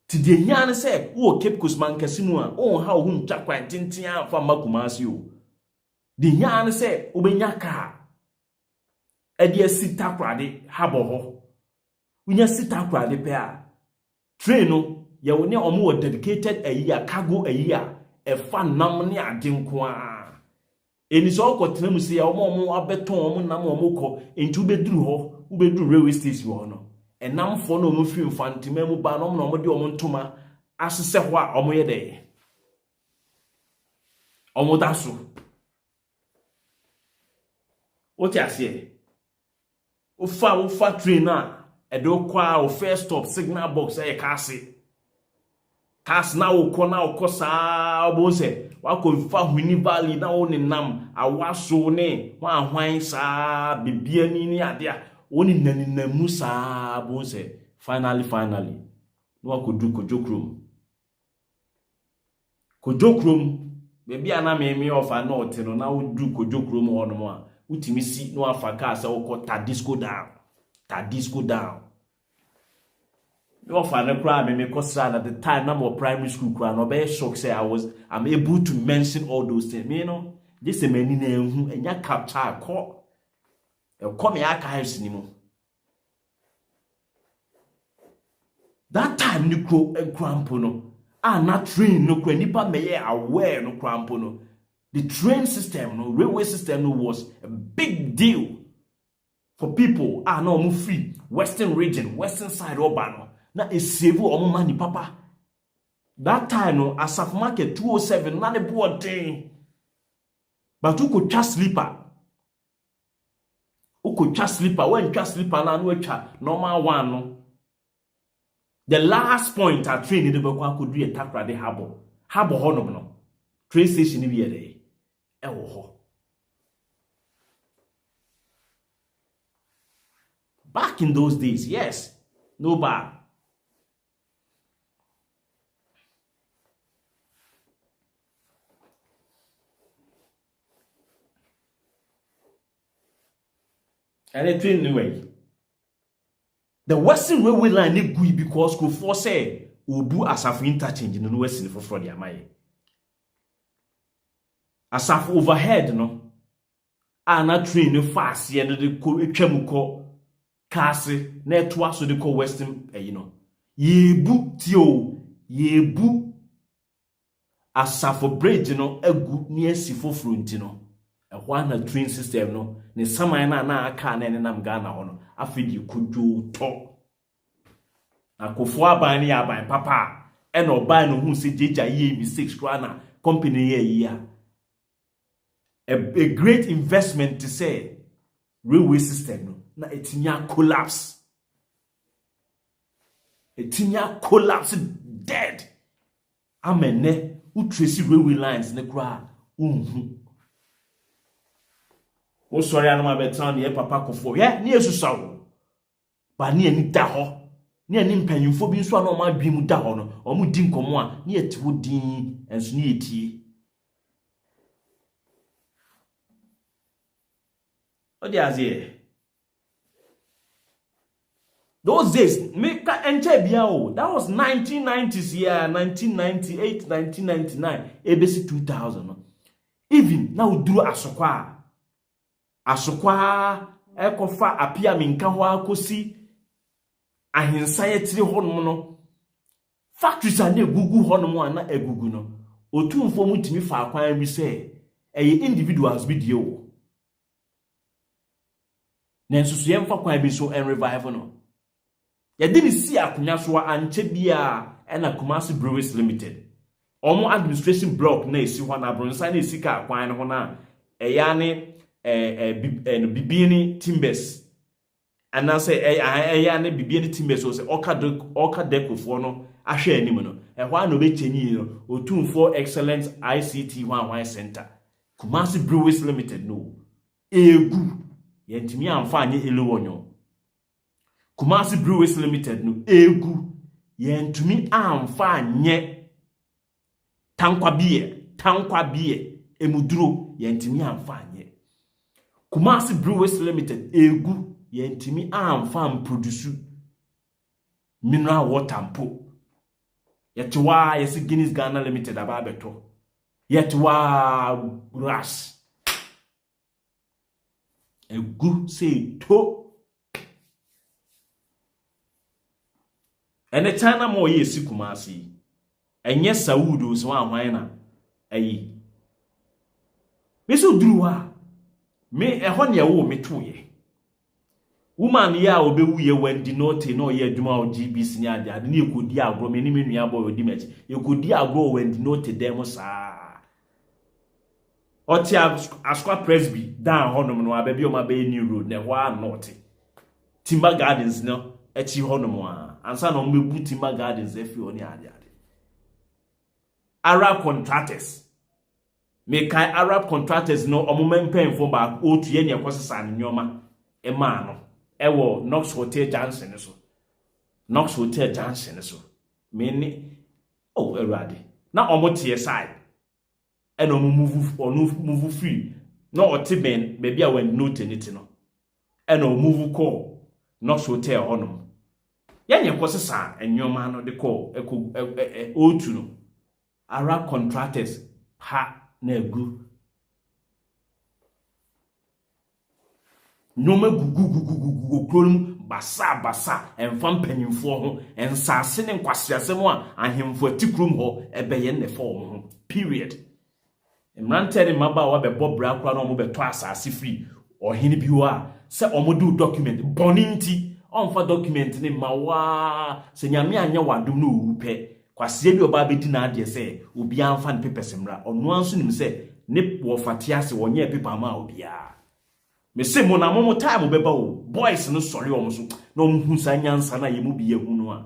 Ti de nyane se wo Cape Coast man kasinu a on ha wo ntwa kwan tintin afa Kumasi o de nyane se obenya ka e de sita kwade habo ho unya sita kwade pe a train no ye wo ne omo dedicated a cargo a e fa nam ne ade nko a eni so ko tena mu se ya omo abeton omo nam omo ko enti ubeduru ho ubeduru railway station ho no enam fo no omo fi mfantima mu ba no omo de omo ntoma asese ho a omo ye de omo daso o ti ase o fa train a e do kwa o first stop signal box e kas na o ko sa obo se wa ko fa huni valley na o ni nam awaso ne wa hwan sa bibia ni ade a oni naninamu sa bo se finally no akodu kojokrom bebi ana me ofa na ote no na odu kojokrom ho no mo a utimi si no afa ka sa okota disco down no ofa na kra me kosra at the time na mo primary school kra no be shock say I'm able to mention all those things me no this a mani na ehu enya capture ko come ya archives ni mo that time ni ko enkrampo no na train no ko nipa meye aware no krampo no the train system no railway system no was a big deal for people no mo free western region western side oba no na e save omo mani papa that time no asaf market 207 na ne board thing but you could just sleeper Uko sleeper when sleeper na no twa normal one no the last point at train the bekwa could do a Takrady habo honom no train station ni be there e wo ho back in those days yes no bad and it anyway. The Western Railway line ne gui because ko for say obu asafo interchange no western for the amaye. Asafo overhead no. Na train no fast ye no de ko etwam ko kase na eto aso de ko western you know. Yebu asafo bridge no agu ni asifo front no. Na train system no ne saman na aka na nam Ghana ho no afidi kudwo to Akofo aban ne aban papa and oban no hu se jeja ye mistakes kra na company ye a great investment to say railway system no na etinya collapse. Etinya collapse dead. Amene u tracy railway lines ne kra o sorry anoma betan ye papa kofo ye ne esusawo ba ne ani da ho ne ani mpanyimfo bi nso na o ma dwim da ho no o mu di nkomo a ne etiwo din enso ne etie o di azie those days me ka enche bia o that was 1990s year 1998 1999 ebesi 2000 no even na uduru asokwa ekofa apia minka ho akosi ahensan etire honom no factories and egugu honom ana egugu no otumfo mutimi fa akwan bi se eye individuals bi die o nensusu yemfa kwan bi so en revive no yadini si akunya so anche bia na Kumasi Breweries Limited omo administration block na esi ho na bronsa na esi ka akwan ho na eya ne bibieni timbers anase eya ne bibieni timbers o se oka dekofo no ahwe anim no ehwa no bechenyi no otumfo excellence ICT one center Kumasi Breweries Limited no egu yentimi amfa anye elewonyo Kumasi Breweries Limited no egu yentumi amfa anye tankwa bie emuduro yentimi amfa anye Kumasi Breweries Limited egu yentimi amfa produce mineral water mpo yetwa yesi Guinness Ghana Limited ababeto yetwa ras egu say to ene China mo yesi Kumasi enye Saudi so anwan na ayi meso duruwa me ehọ ne wo metoye woman ya obewuye wendi note no ye adwuma o GBC ni ade ade ne ekodi agro me ni menua boy odi mechi ekodi agro wendi note dem saa oti Asqua Presby dan honom no ababi o mabe new road ne wa note Timber Gardens no echi honom a ansa no mbebu Timber Gardens efi oni ade Arab contractors me kai Arab contractors no omumempenfo ba otu ye ne kwosesa nyoma ema no ewo Knox Hotel Johnson so Knox Hotel Johnson so me ni oh erade na omotie side e no move free no otiben be bia when note anything no e no move call Knox Hotel honum ye ne kwosesa nyoma no de call otu no Arab contractors ha na egu noma gugu kronum basa enfam panyimfo ho ensase ne nkwasiasem a ahemfo atikrom ho ebeye ne fo ho period emrante ne maba wa bebo bra kra na omo beto asase free ohene bi wa se omo do document boninti onfa document ne mawa se nyame anya wadom no wupe kwasie bi oba bedi na ade se obi anfa ne papers mra ono anso nim se ne wo fatiase wonye paper ma obia me se mo na mo time beba o boys no sorry o mo so na o hu sa nyansa na ye mu bi ehu no a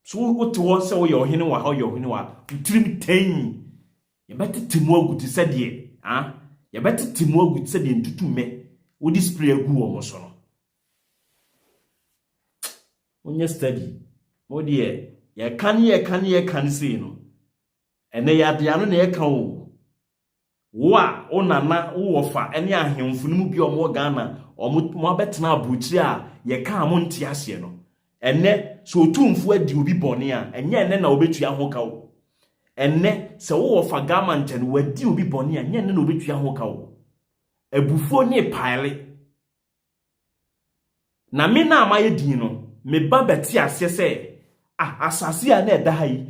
so wo te wo se wo ye ohene wa ha ye ohene wa utrim ten ye betetimu aguti se de ye betetimu aguti se de ntutume wo display agu o mo so no onye study mo de ye kan se no ene ya de ano na ye kan o wa onana wo fa ene ahemfu no mu bi omo Ghana omo abetena abuchi a ye ka mo ntia hye no ene so otumfu adi obi bone a enye ene na obetua ho ka wo ene se wo fa government no wadi obi bone a enye ene na obetua ho ka wo ebufuo ni pile na me na amaye din no me ba beti ase se asase a na eda ha yi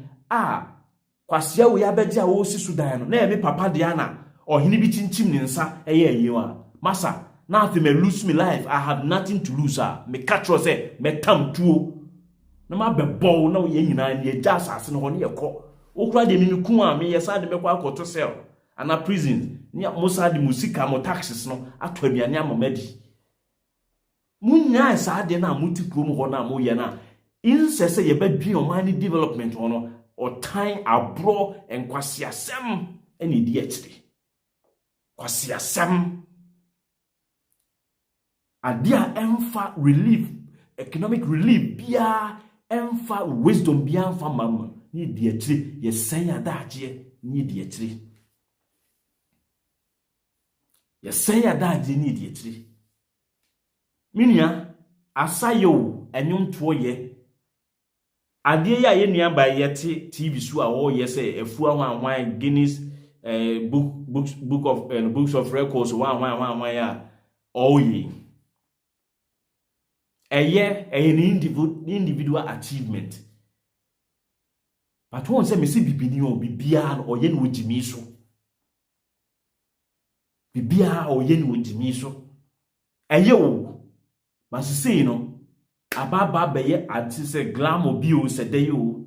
kwasia wo ya beje a wo si Sudan no na eme papa de ana ohini bi chinchim ne nsa eye ayewa masa na afi me lose me life I have nothing to lose me catch say me tam tuo na ma bebo na ye nyina ne agya asase no ho ne yekọ okura de mimiku a me yesa de mekọ akoto cell ana prison ne musa de musika mo taxes no ato aduane amamadi munya esa de na muti krom ho na mo ye na insese ye ba dwi omani development ho no otan abro enkwase asem ene di akire kwase asem adia emfa relief economic relief bia emfa wisdom bia emfa mama ni di akire ye sen adaje ni di akire ye sen adaje ni di akire minia asayo enwonto ye ade ya ye nua ba ye TV so a wo ye say afu anwan Guinness books of records wan ya oye eye individual achievement but won say me see bibini o bibia no oye no jimi so bibia oye no jimi so eye o but say no ababa beye ati se glamo bio se dey o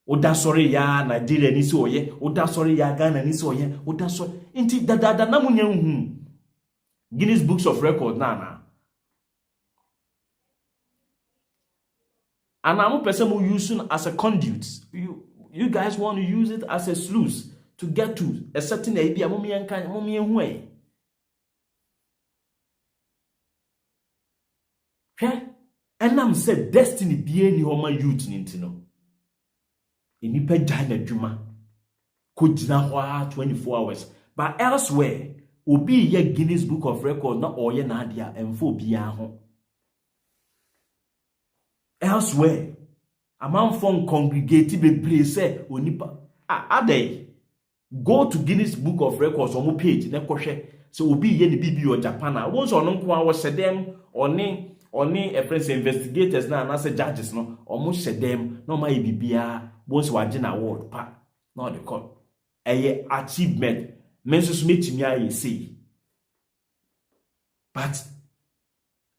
oda sorry ya Nigeria ni so oye oda sorry ya Ghana ni so oye oda sorry inti dada na munya hu Guinness Books of Record na and I'm using as a conduit. You guys want to use it as a sluice to get to a certain idea. And I'm said destiny be any homa youth nintino. Inipa jana juma kujina 24 hours. But elsewhere, obi ye Guinness Book of Records na oye na dia emfo bia ho. Elsewhere, a man from congregated bebre say onipa ade go to Guinness Book of Records on page na kohwe so obi ye ni bibi o Japan a won so no nko a wo sedem oni a friends investigators na say judges no omo sedem no ma e bibia won so wage na award pa no the call eye achievement men so metimi aye say but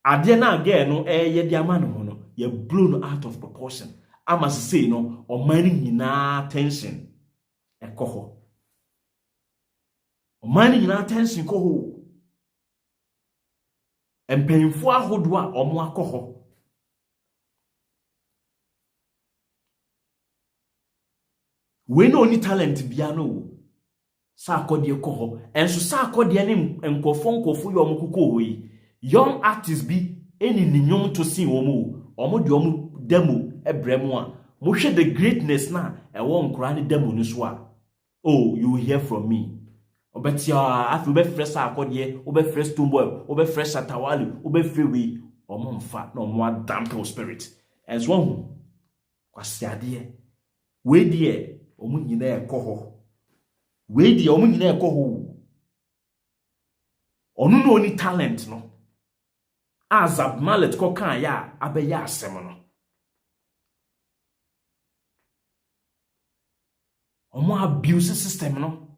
ade na again no eye dia man no you're blown out of proportion. I must say, no, or mining in our attention. A coho. Or mining in our attention, coho. And paying for a hodwa or more coho. We no any talent piano. Sako de coho. And so sako de name and kofon kofu your mukuko. Young artists be any ninyom to see omo. Omo di omo demo ebremu a mo hwe the greatness na e won nkura ne demo ni so a oh you will hear from me obetia afi be fresh akode obe fresh tomboy obe fresh atawali obe freeway omo mfa na omo adamp spirit and so hu kwase ade we die omo nyina ekoho we die omo nyina ekoho onu no oni talent no Azab mallet ko kan ya abeya asem no omo abuse system no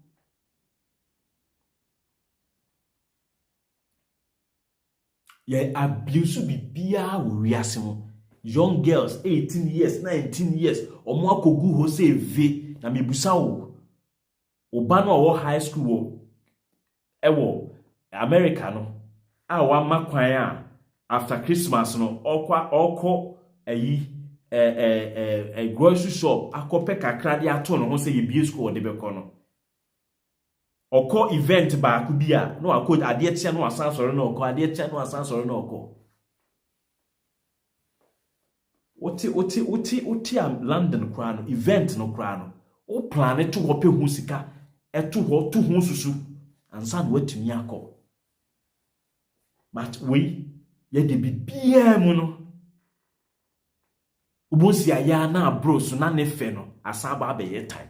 ye abuse bibia wo asem young girls 18 years 19 years omo akogu ho se ve na mebusa wo oba no wo high school wo ewo America no a wa makwan a after Christmas no oko a grocery shop akope kakra de ato no ho say ye bie school de beko no oko event ba ku bia no akọ ade tie no asan soro no oko ade tie no asan soro no oko oti am London kra no event no kra no o plan to ho pe hu sika eto ho to hu susu ansa no watumi akọ but we ye de bibia mu no ubonsi aya na bro so na ne fe no asaba abaye time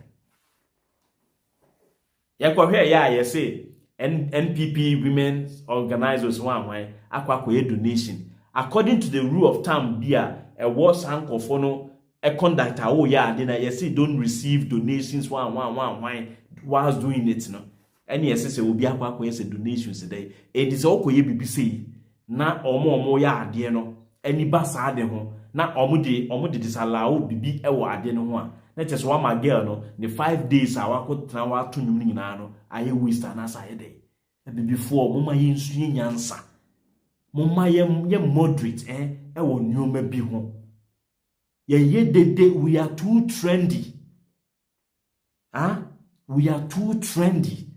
ye ko hwe ya ye say NPP women organizers one akwa donation according to the rule of thumb bia e was hankofo no a conductor oh yeah then I say don't receive donations one whilst doing it no any yes say obi akwa yes donations today it is all koye bibi say na omo ya ade no ani ba sa ade ho na omo de disallow bibi e wo ade no ho a na che so wa ma girl no the 5 days a wa ko tena wa to nwum nyina no aye waste na sa ye dey e bibi fo moma ye nsu ye nyansa moma ye moderate e wo nyoma bi ho ye dede we are too trendy we are too trendy.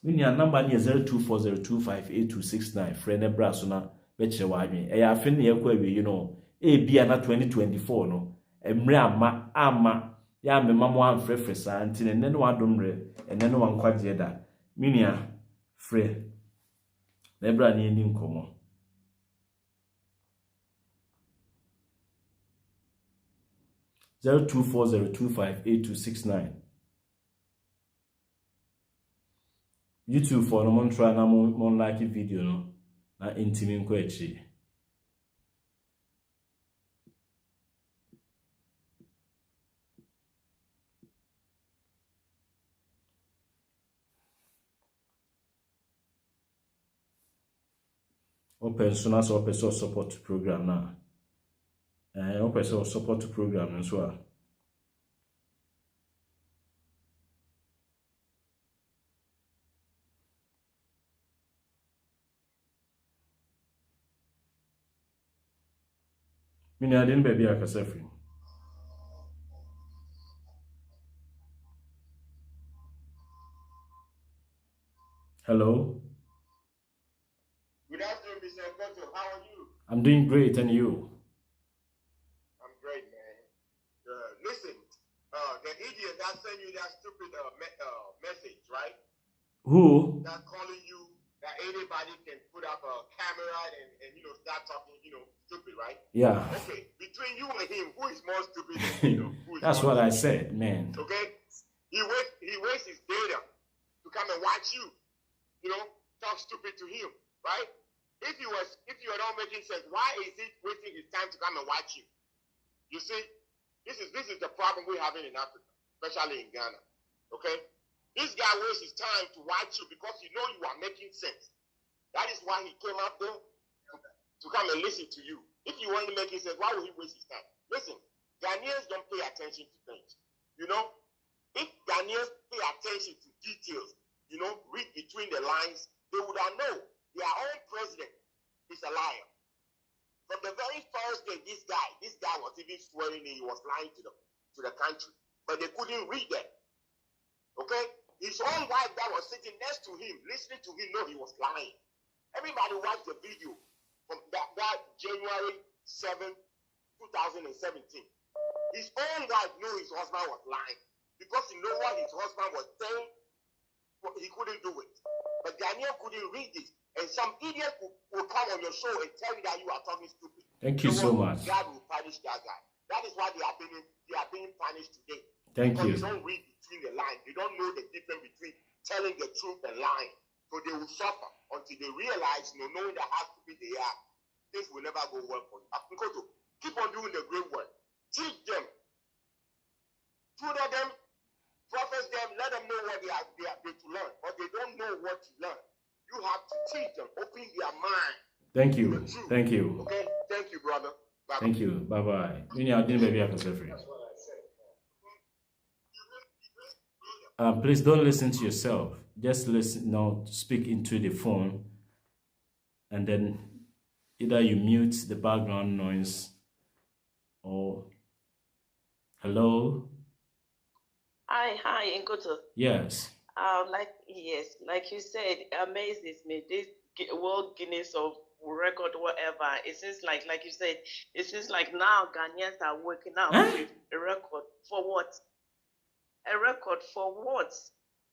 When your number near 0240258269 friend e bra so na be kire wa adwen e ya afi ne yakwa wi you know e bia na 2024 no emre ama ya me mamo amfrefre sa ntine ne no adomre ene no wankwaje da minia fre na bra ne ni nkomo 0240258269 YouTube for no mon try na mon like video no na intimi nko echi open soon so open support program na open support program nso a Mini adin baby akasefri. Hello. Good afternoon, Mr. Koto. How are you? I'm doing great, and you? I'm great, man. Listen, the idiot that sent you that stupid message, right? Who? That calling you that anybody can put up a camera and start talking, stupid, right? Yeah. Okay, between you and him, who is more stupid than That's what I said, man. Okay? He wastes his data to come and watch you, talk stupid to him, right? If you are not making sense, why is he wasting his time to come and watch you? You see, this is the problem we're having in Africa, especially in Ghana. Okay? This guy wastes his time to watch you because you are making sense. That is why he came up there to come and listen to you. If you weren't making sense, why would he waste his time? Listen, Ghanaians don't pay attention to things. If Ghanaians pay attention to details, read between the lines, they would have known their own president is a liar. From the very first day, this guy was even swearing he was lying to the country, but they couldn't read that. Okay, his own wife that was sitting next to him, listening to him, know he was lying. Everybody watched the video from that January 7, 2017. His own wife knew his husband was lying because he knew what his husband was saying. He couldn't do it, but Daniel couldn't read it. And some idiot will come on your show and tell you that you are talking stupid. Thank you so much. God will punish that guy. That is why they are being punished today. Thank you. Because they don't read between the lines. They don't know the difference between telling the truth and lying. So they will suffer until they realize, knowing that how stupid they are, things will never go well for you. Because to keep on doing the great work. Teach them. Tutor them. Profess them. Let them know what they are to learn. But they don't know what to learn. You have to teach them, open their mind. Thank you. Thank you. Okay? Thank you, brother. Bye. Thank you. Bye-bye. Please don't listen to yourself. Just listen now, speak into the phone, and then either you mute the background noise or hello. Hi, Nkoto. Yes. Like you said, it amazes me. This World Guinness of record, whatever. It seems like you said, it seems like now Ghanaians are working out with a record for what? A record for what?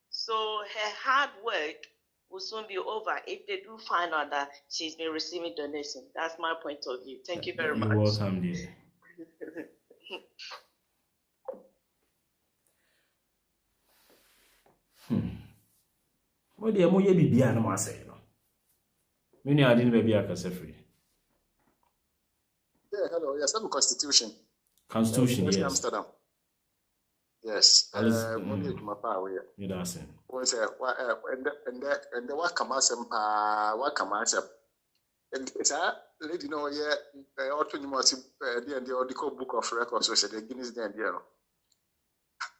So her hard work will soon be over if they do find out that she's been receiving donations. That's my point of view. Thank you very much. You're welcome, dear. What do you be beyond my say? Many are didn't be a free. Yeah, hello. Yes, I'm a constitution. Constitution, yes. Amsterdam. Yes. You that's it. And the what come as what come as And it's a lady, no, yeah, autonomous, the article book of records, so said the Guinness, then, you know.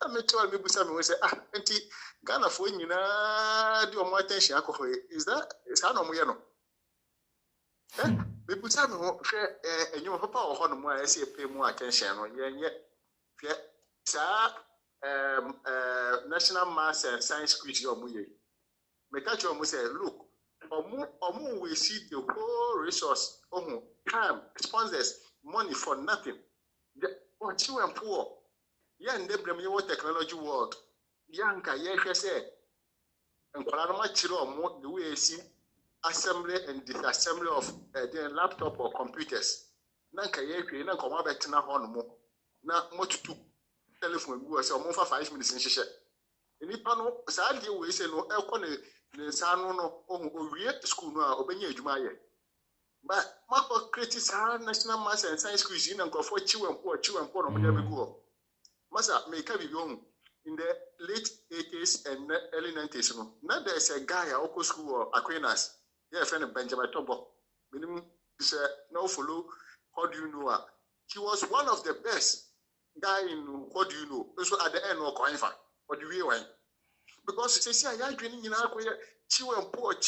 I may tell me, we say, auntie, Ghana for you know, do more attention, alcohol. Is that, it's how no more, we put some and your papa or honor more, I say, pay more attention on yeah, National Maths and Science Quiz, your muye. Make that your say, look, or we see the whole resource, time, sponsors, money for nothing. What you and poor. Yan Debrem, your technology world. Yanka, yes, say, and Colorado Chiro, the way see assembly and disassembly of their laptop or computers. Nanka, ye, and come back to Nahono. Now, much to telephone, who was for 5 minutes in Shisha. In the panel, sadly, we say no, Elcone, the son of real school now, Obey Jumaye. But Marco critics National Maths and Science Cuisine and go for chew and poor on whatever go. Massa may carry on in the late 80s and early 90s. Now there's a guy at Oko School or Aquinas. Yeah, friend of Benjamin Tombo. Minimum is no follow. How do you know? He was one of the best guy in what do you know? Also at the end of Coinfa. What do you mean? Because they say I training in our chew and poor, and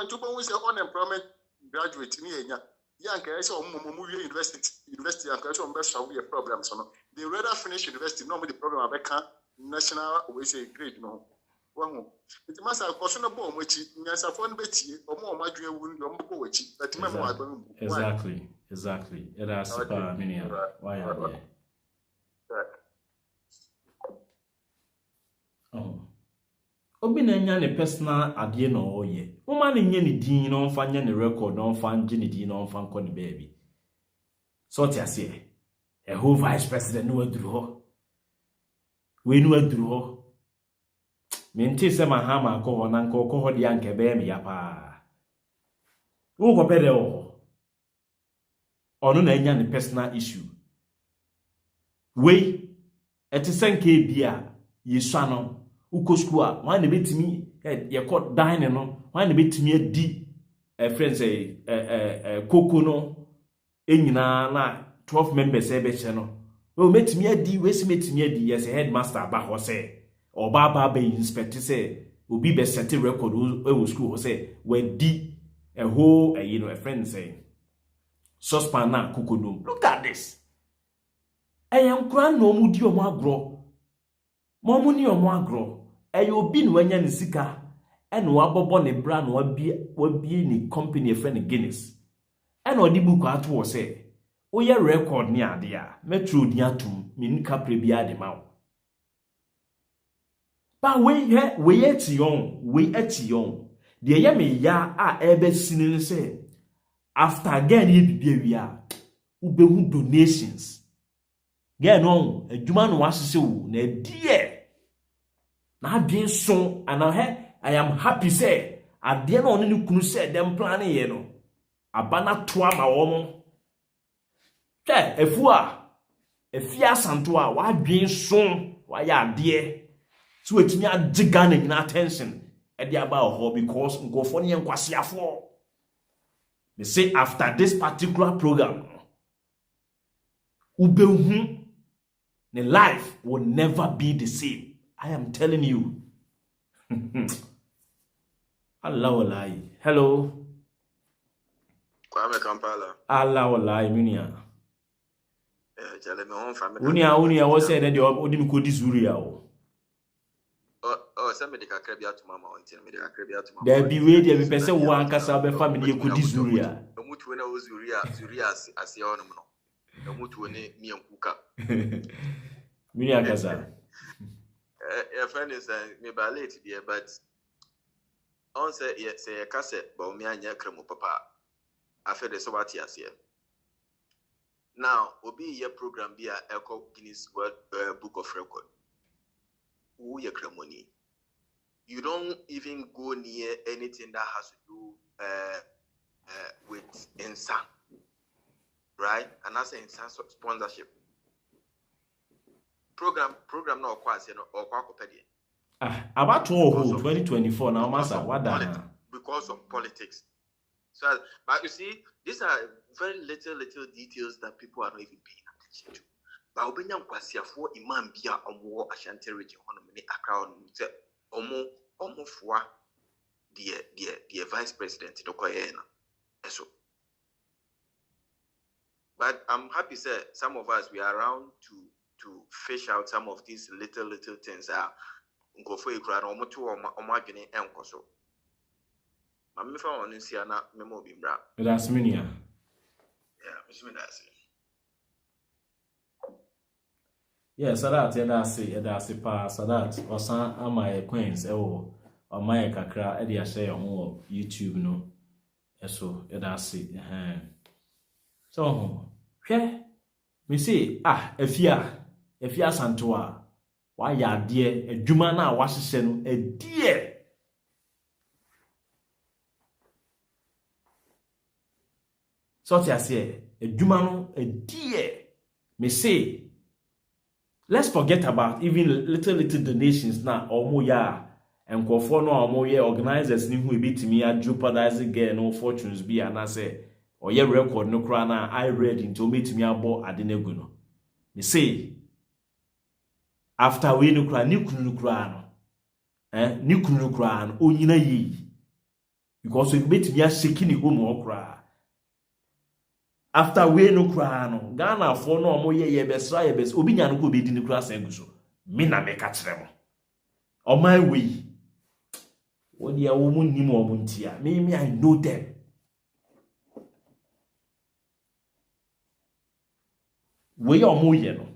two bones unemployment graduate in here. Young guys or university and guys on best of problems. They rather finish university, normally the program of national we say great no. One it must have questionable which is a phone betty or more madri wound on poetry. Exactly. It has super many. Why are there? Oh. Obi na nya ne personal ade na oye. Uma ne nya ne din no mfa nya ne record no mfa nje ne din no mfa nko ne baby. So ti ase. A whole vice president no aduru ho. We no aduru ho. Me nti se Mahama ko na nko ko ho de anke be me ya pa. Wo ko pede ho. Ono na nya ne personal issue. We etisenke bia yesua no uko school wan na betimi ye ko dine no wan na betimi adi friends koko no enyina na 12 members e be che no o metimi adi we si metimi adi yes headmaster ba ho say oba ba inspect say obi be set record e school ho say we di a whole a friend say suspan na koko no. Look at this. I am grand no mu di o mo agro mo ni o mo agro obi no anya ne sika ene wabobo ne bra no wabie ni company e friend Guinness ene odi book ato wo say oye record ni ade a metro di atum me nika prebia de ma ba we eti yon de ye me ya a ebe sinin say after again ye bibia wi a ubehu donations gen on adwuma no wasese wo na die na adwen so and I am happy say ade na onu ni kunu say dem plan ye no abana to ama wo mo efu a efia santo a wa adwen so wa ya ade so etimi agiga na nyina attention e dey about ho because ngofo ne yankwasiafo they say after this particular program ubehu the life will never be the same. I am telling you. Hello. Kwame Kampala. Allah wallahi minia. Jale me hon family. Unia wo say that odi mi kodi Zuria o. Say me de kakra bia to mama onti me de kakra bia to mama. There be way there be person wo ankasa be family e kodi Zuria. Omutu na wo Zuria ase ono no. Omutu ne miankuka. Minia kasa. Your friend is me by late there, but on say a cassette, but me and Yakremo papa. After the Sobati as here. Now, Obi your program be a Echo Guinness World Book of Record. Who your cremony? You don't even go near anything that has to do with Insa, right? And that's an Insa sponsorship. Program no kwase no okwakopedia. About 2024 now massa what that because of politics. So, but you see, these are very little details that people are not even paying attention to. But Obenya Nkwasi for Imam Bia Omo Ashanti region on many Accra say Omo for the vice president Dokoyena. So, but I'm happy say some of us we are around to fish out some of these little things. Nkofo ikura na Omo to Omo adwene enkoso. Mami fa onu sia na memo bi mbra. That's minia. Yeah, that's it. Yeah, Sadat, that's it, pa Sadat, osan ama queens, or my kakra, Eddie share on YouTube, no. So, that's it. So, me say, if ya santua, why ya dear, a Jumana washen, a dear. So, I say, a Jumano, a dear, me say. Let's forget about even little donations now. Omo ya and kofo no omo ye organizers ni hu bit me a jeopardize get no fortunes be and I say or ye record no kra na I read into meet me abo adenegu no. Me say after we no kra ni kunu kra no ni kunu kra no onyina yi because we meet me a shaking home okra. After we no cry no Ghana for no mo ye besra ye bes obi nya no ko be di ni kura sengu so me na me ka kire mo o my way what dia wo mun ni mo ntia me I know them we o mo ye no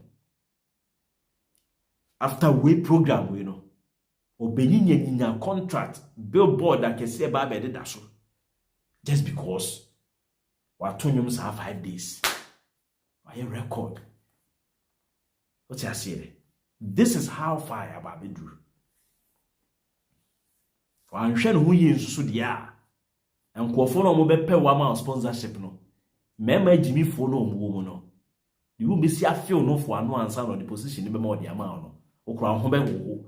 after we program we no obenyi nya contract billboard akese ba be de so just because Watonyums have 5 days. Why a record? What's I say? This is how far about me drew. For I'm sure who you so dia. And Quafono will pay 1 month sponsorship no. Member Jimmy for no woman no. You will be see a feel no for no answer on the position in more the amount no. O crown home.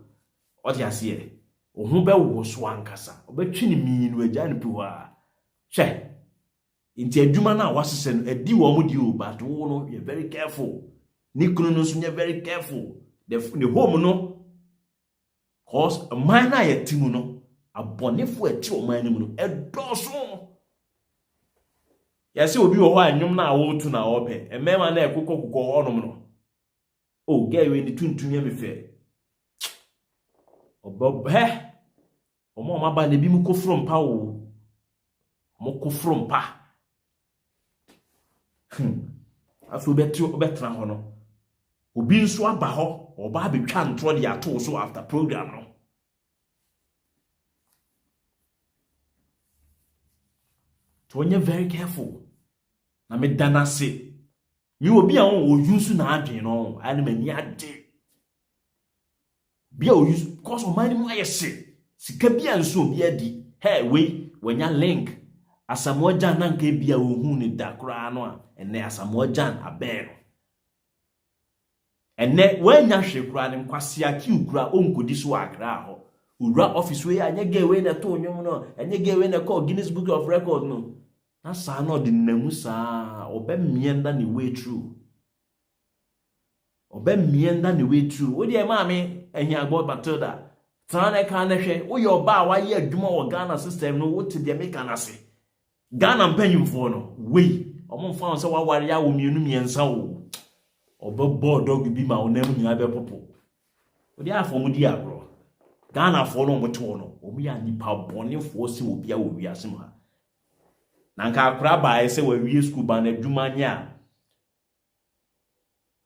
What I say? O humbe was swankasa. Obetwini mi no agyan puwa. Che. Inti adwuma na wasese no edi wo mo di o but wo no you very careful ni kunu no so you very careful the home no cause a man na ye timu no abonefo ati o man mu no edoso ya se obi wo ho anwum na wo tu na wo pe emema na ekokokoko honom no o get we ni tuntum ya me fe obo he o mo ma ba na bi mu kofrom pa wo mo kofrom pa aso betra ho no obi nso aba ho oba betwa ntro de ato so after program no to onye very careful na me dana se mi obi a o use na adwen no ani mani ade bia o use because o mani mu ayese sika bia nso obi adi hey we wanya link asamojan na nka bia ohun ni dakra no a ene asamojan abero ene wanya hwekura ne nkwase aki ukura onkodi so akra ho ura office we anya gewe na to onwom no anya gewe na call Guinness Book of Record no na sa no de namu sa obemienda ne way through wo de ma me ehia agbo Matilda tana ka na hwe wo yo ba wa ye adwuma wo Ghana system no wo te de meka na se Ghana mpanyimfo no we omomfa on se wa ware ya wo mienu miensa wo obebo dog bi ma onam nya be popo wo de afo mu di agro Ghana fo no moto no omu ya nipa bonefo si obi a wo wiase ma na nka akra ba ese wa wie school ba na adwuma nya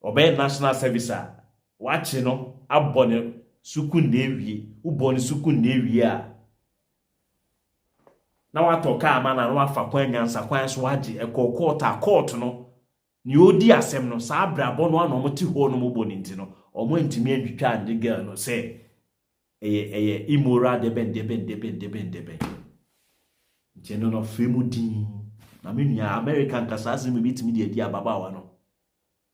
obey national service a wache no abone sukun na ewie ubone sukun na ewie a na watoka ama na wafa kwan nyansa kwan so age ekokota court no ni odi asem no sa abrabo no ana omoti ho no moboni nti no omo ntimi antwitwa ande girl no say eye immoral deben nti no femu din na menua American kasase me bitimi de adi ababawa no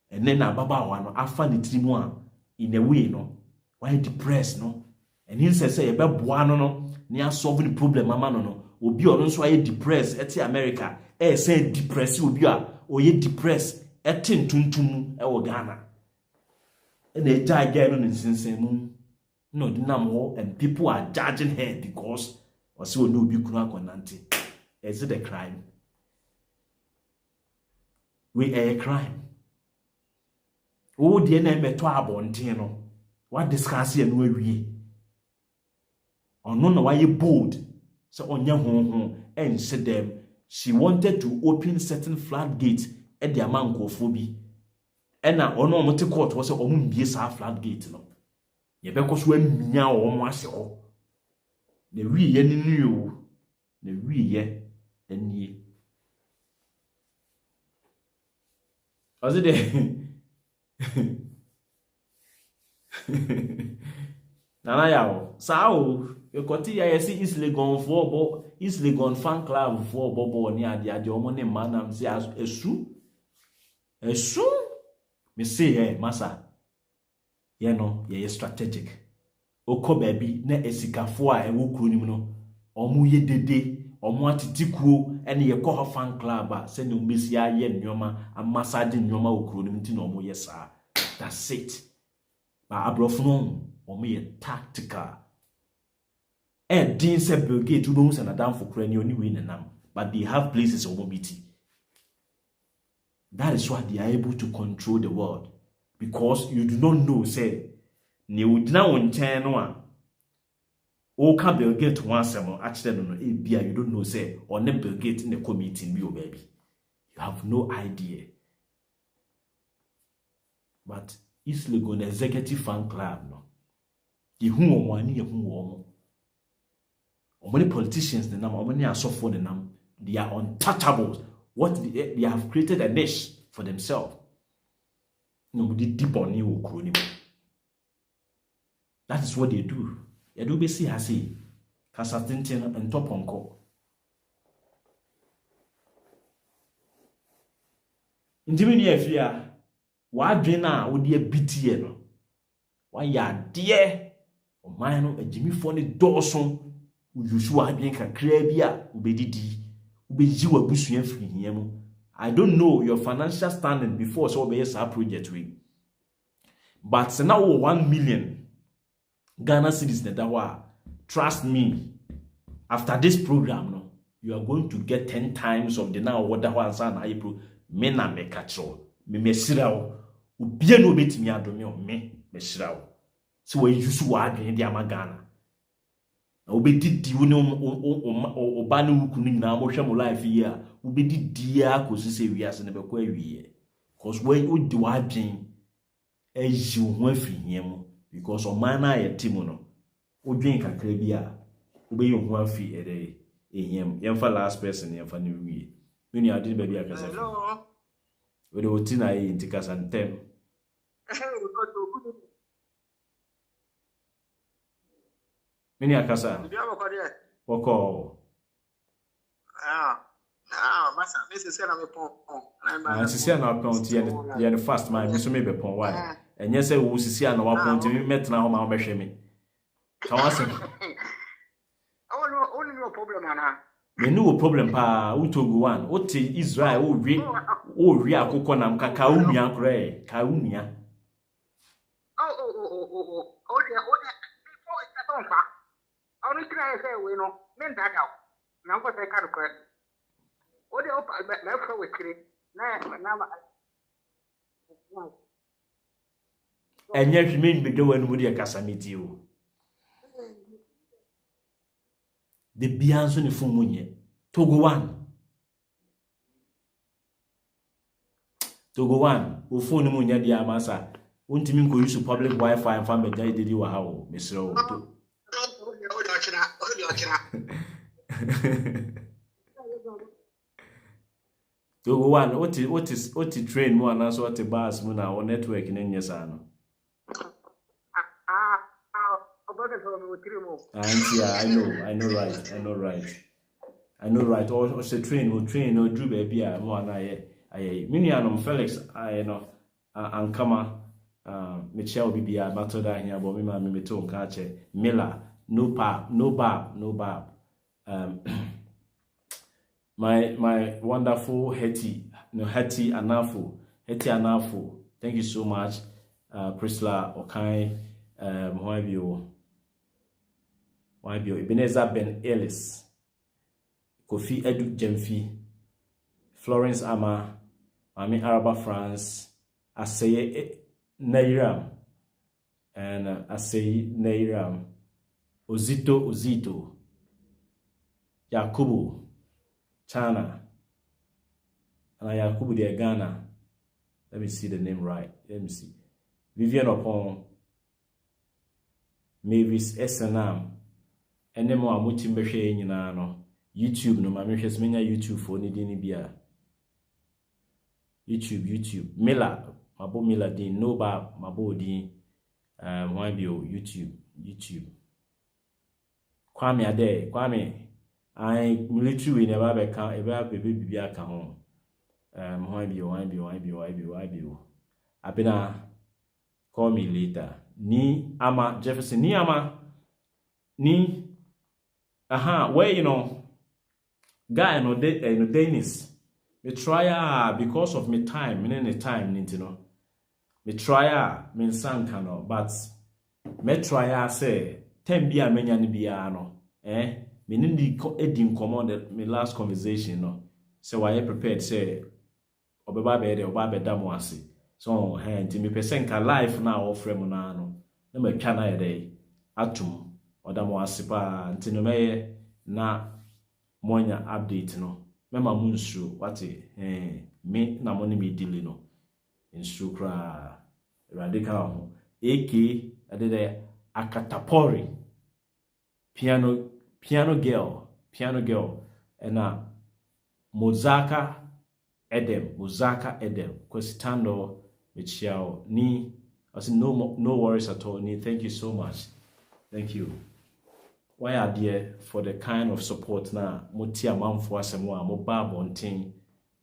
ene na ababawa no afa ne trimu a in a way no why depressed no and he say ye beboa no ni solve the problem ama no obi ono nso aye depressed eti America say depressed obi a oye depressed eti ntuntum e wo Ghana na eja again no nsinsenmu no dinam ho and people are judging her because wasi oni obi kunu akonante. Is it a crime? We are a crime. Oh, dear name a twabon, what discuss here no we? Or no, why you bold? So on your home and said them, she wanted to open certain floodgates at the Amanko phobia. And now, on no court was a woman be a floodgate. No, ye because when meow or mwasho. The we ye knew the we ye and ye. Was it Nana yao, sao, you continue. I see East Legon for East Legon fan club for Bobo near the Adiomone man. Say as a shoe, me say, eh, massa. Ye no, ye strategic. Oko baby, ne esikafo e wo kuro no. Omu ye dede, omu atitikuo ene ye ko fan club se ne umbesi aye nnwoma amasade nnwoma wo kuro nim ti no omu ye saa. That's it. Ba abrofo no omu ye tactical. Din se brigade to no se na dan for kura ni oni we nenam, but they have places of mobility. That is why they are able to control the world, because you do not know say ne udina won chen no a o ka brigade one asem actually no e bia you don't know say on the brigade in the committee bi o baby. You have no idea. But East Legon Executive Fan Club no. Ye hu omo ani ye hu omo. Many politicians, the number, many are so for the name. They are untouchables. What they have created a niche for themselves. Nobody deep on you, that is what they do. You do be see, I see, Casatintin and top on call. In Jimmy, if you are, why dinner would be a BTN? Why ya dear? Or mine, a Jimmy Fonny Dawson. Usually being a crabia, ubedidi, ubejiwa busuyen free him. I don't know your financial standing before so be a project we. But now 1 million Ghana cedis that trust me, after this program, no, you are going to get 10 times of the now what that was an April. Me na me catcho, me mesirao, ubien no bit me adomio, me mesirao. So we use word in the Amagana. Obedi woni oba ne wukunu nyina mo hwe mo life yi a obedi dia kosi se wiase ne bekọ awie cause when odi wa dwen ayi ho afiri hiam because o man na ye tim no odwen kakra bi a obeyi ho afi ede ehiam yemfa last person yemfa ne wie menu ade ba bi akasa hello we do tina yi ntikasa ntem Mini akasa. Woko. Masa, Mrs. Sena me pon. Sisi na pon ti ye the first man so me be pon why. Enye se wo sisi na wa pon ti metna ho ma be hwe me. Ka wa se. Only no problem ana. Me no problem pa, utogo one. O ti Israel o wi akoko na mka ka unua kore, ka unua. Oh, before it's a tomba. I don't say we know, men that out. Now, what I can't correct. What the open left with it. Now, and yet, you mean be doing with your casamity. The Bianson in Fumunye. Togo one. Who phone Munya the Amasa. Won't you mean use public Wi-Fi and family did you how, Miss Rowe? Togo one, what is train one as what a bus moon or network in your son? I know right. Or the train will train or drew baby. One I Minianum Felix, I know, and Kama, Michelle Bibia, Matoda here, but me to catch Miller, no pap. my wonderful Hetty Anafo. Thank you so much. Priscilla Okai, Wabio, Ebenezer Ben Ellis, Kofi Edu Jemfi, Florence Ama, Mami Araba France, Aseye Nairam, and Aseye Nairam, Ozito, Yakubu, Chana, and Yakubu de Ghana. Let me see the name right. Let me see. Vivian Opon, Mavis SNM, and then more Mutimbe no YouTube, no Mamish Mania YouTube for Nidini Bia. YouTube. Mila, Mabo Mila Din, no ba Mabo Din, Wabio, YouTube. Kwame Ade, Kwame, I military never become a baby Bibia home. Wabio. Abena, call me later. Ni ama Jefferson, ni ama, ni, where you know, guy no Dennis. Me try because of me time, me time, you know. Me try me sanka no, but me try say, 10 bia menya ni bia no, me nindi edim command me last conversation no. So why prepared say, obeba beda mo ase. So nti me person ka life na offer mo na no na ma twa na yede atum oda mo ase pa nti no meye na monya update no mema munsu wate me na mo ni me dili no nsu kra radical ho AK adede akatapori piano girl na Mozaka Edem Kwesitando Michiao ni I said no worries at all. Ni, thank you so much. Thank you. Why are there for the kind of support na motia manfo asemo a mo ba bonten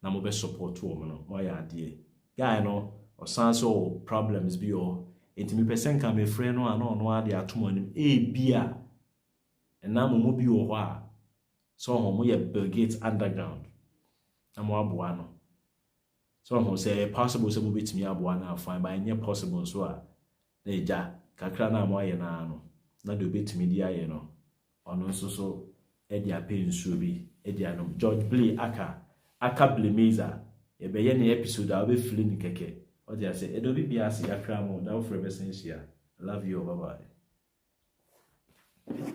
na mo be support wo no. Why are there? Guy no or sanso problems bi o enti me person kan me frɛ no ana ono ade atomo anim bia na mo bi wo hɔ a so ho mo ye Bill Gates underground na mo aboa no. So who say possible some bit me aboa na fine but any possible so a na eja kakra na mo aye na no na do bit me dia ye no ono so e dia pay nsuo bi e dia no George Blay aka blemeza e be ye na episode a be feel ni keke o dia say e do bi bia se yakra mo da for be sense ya. I love you, bye bye.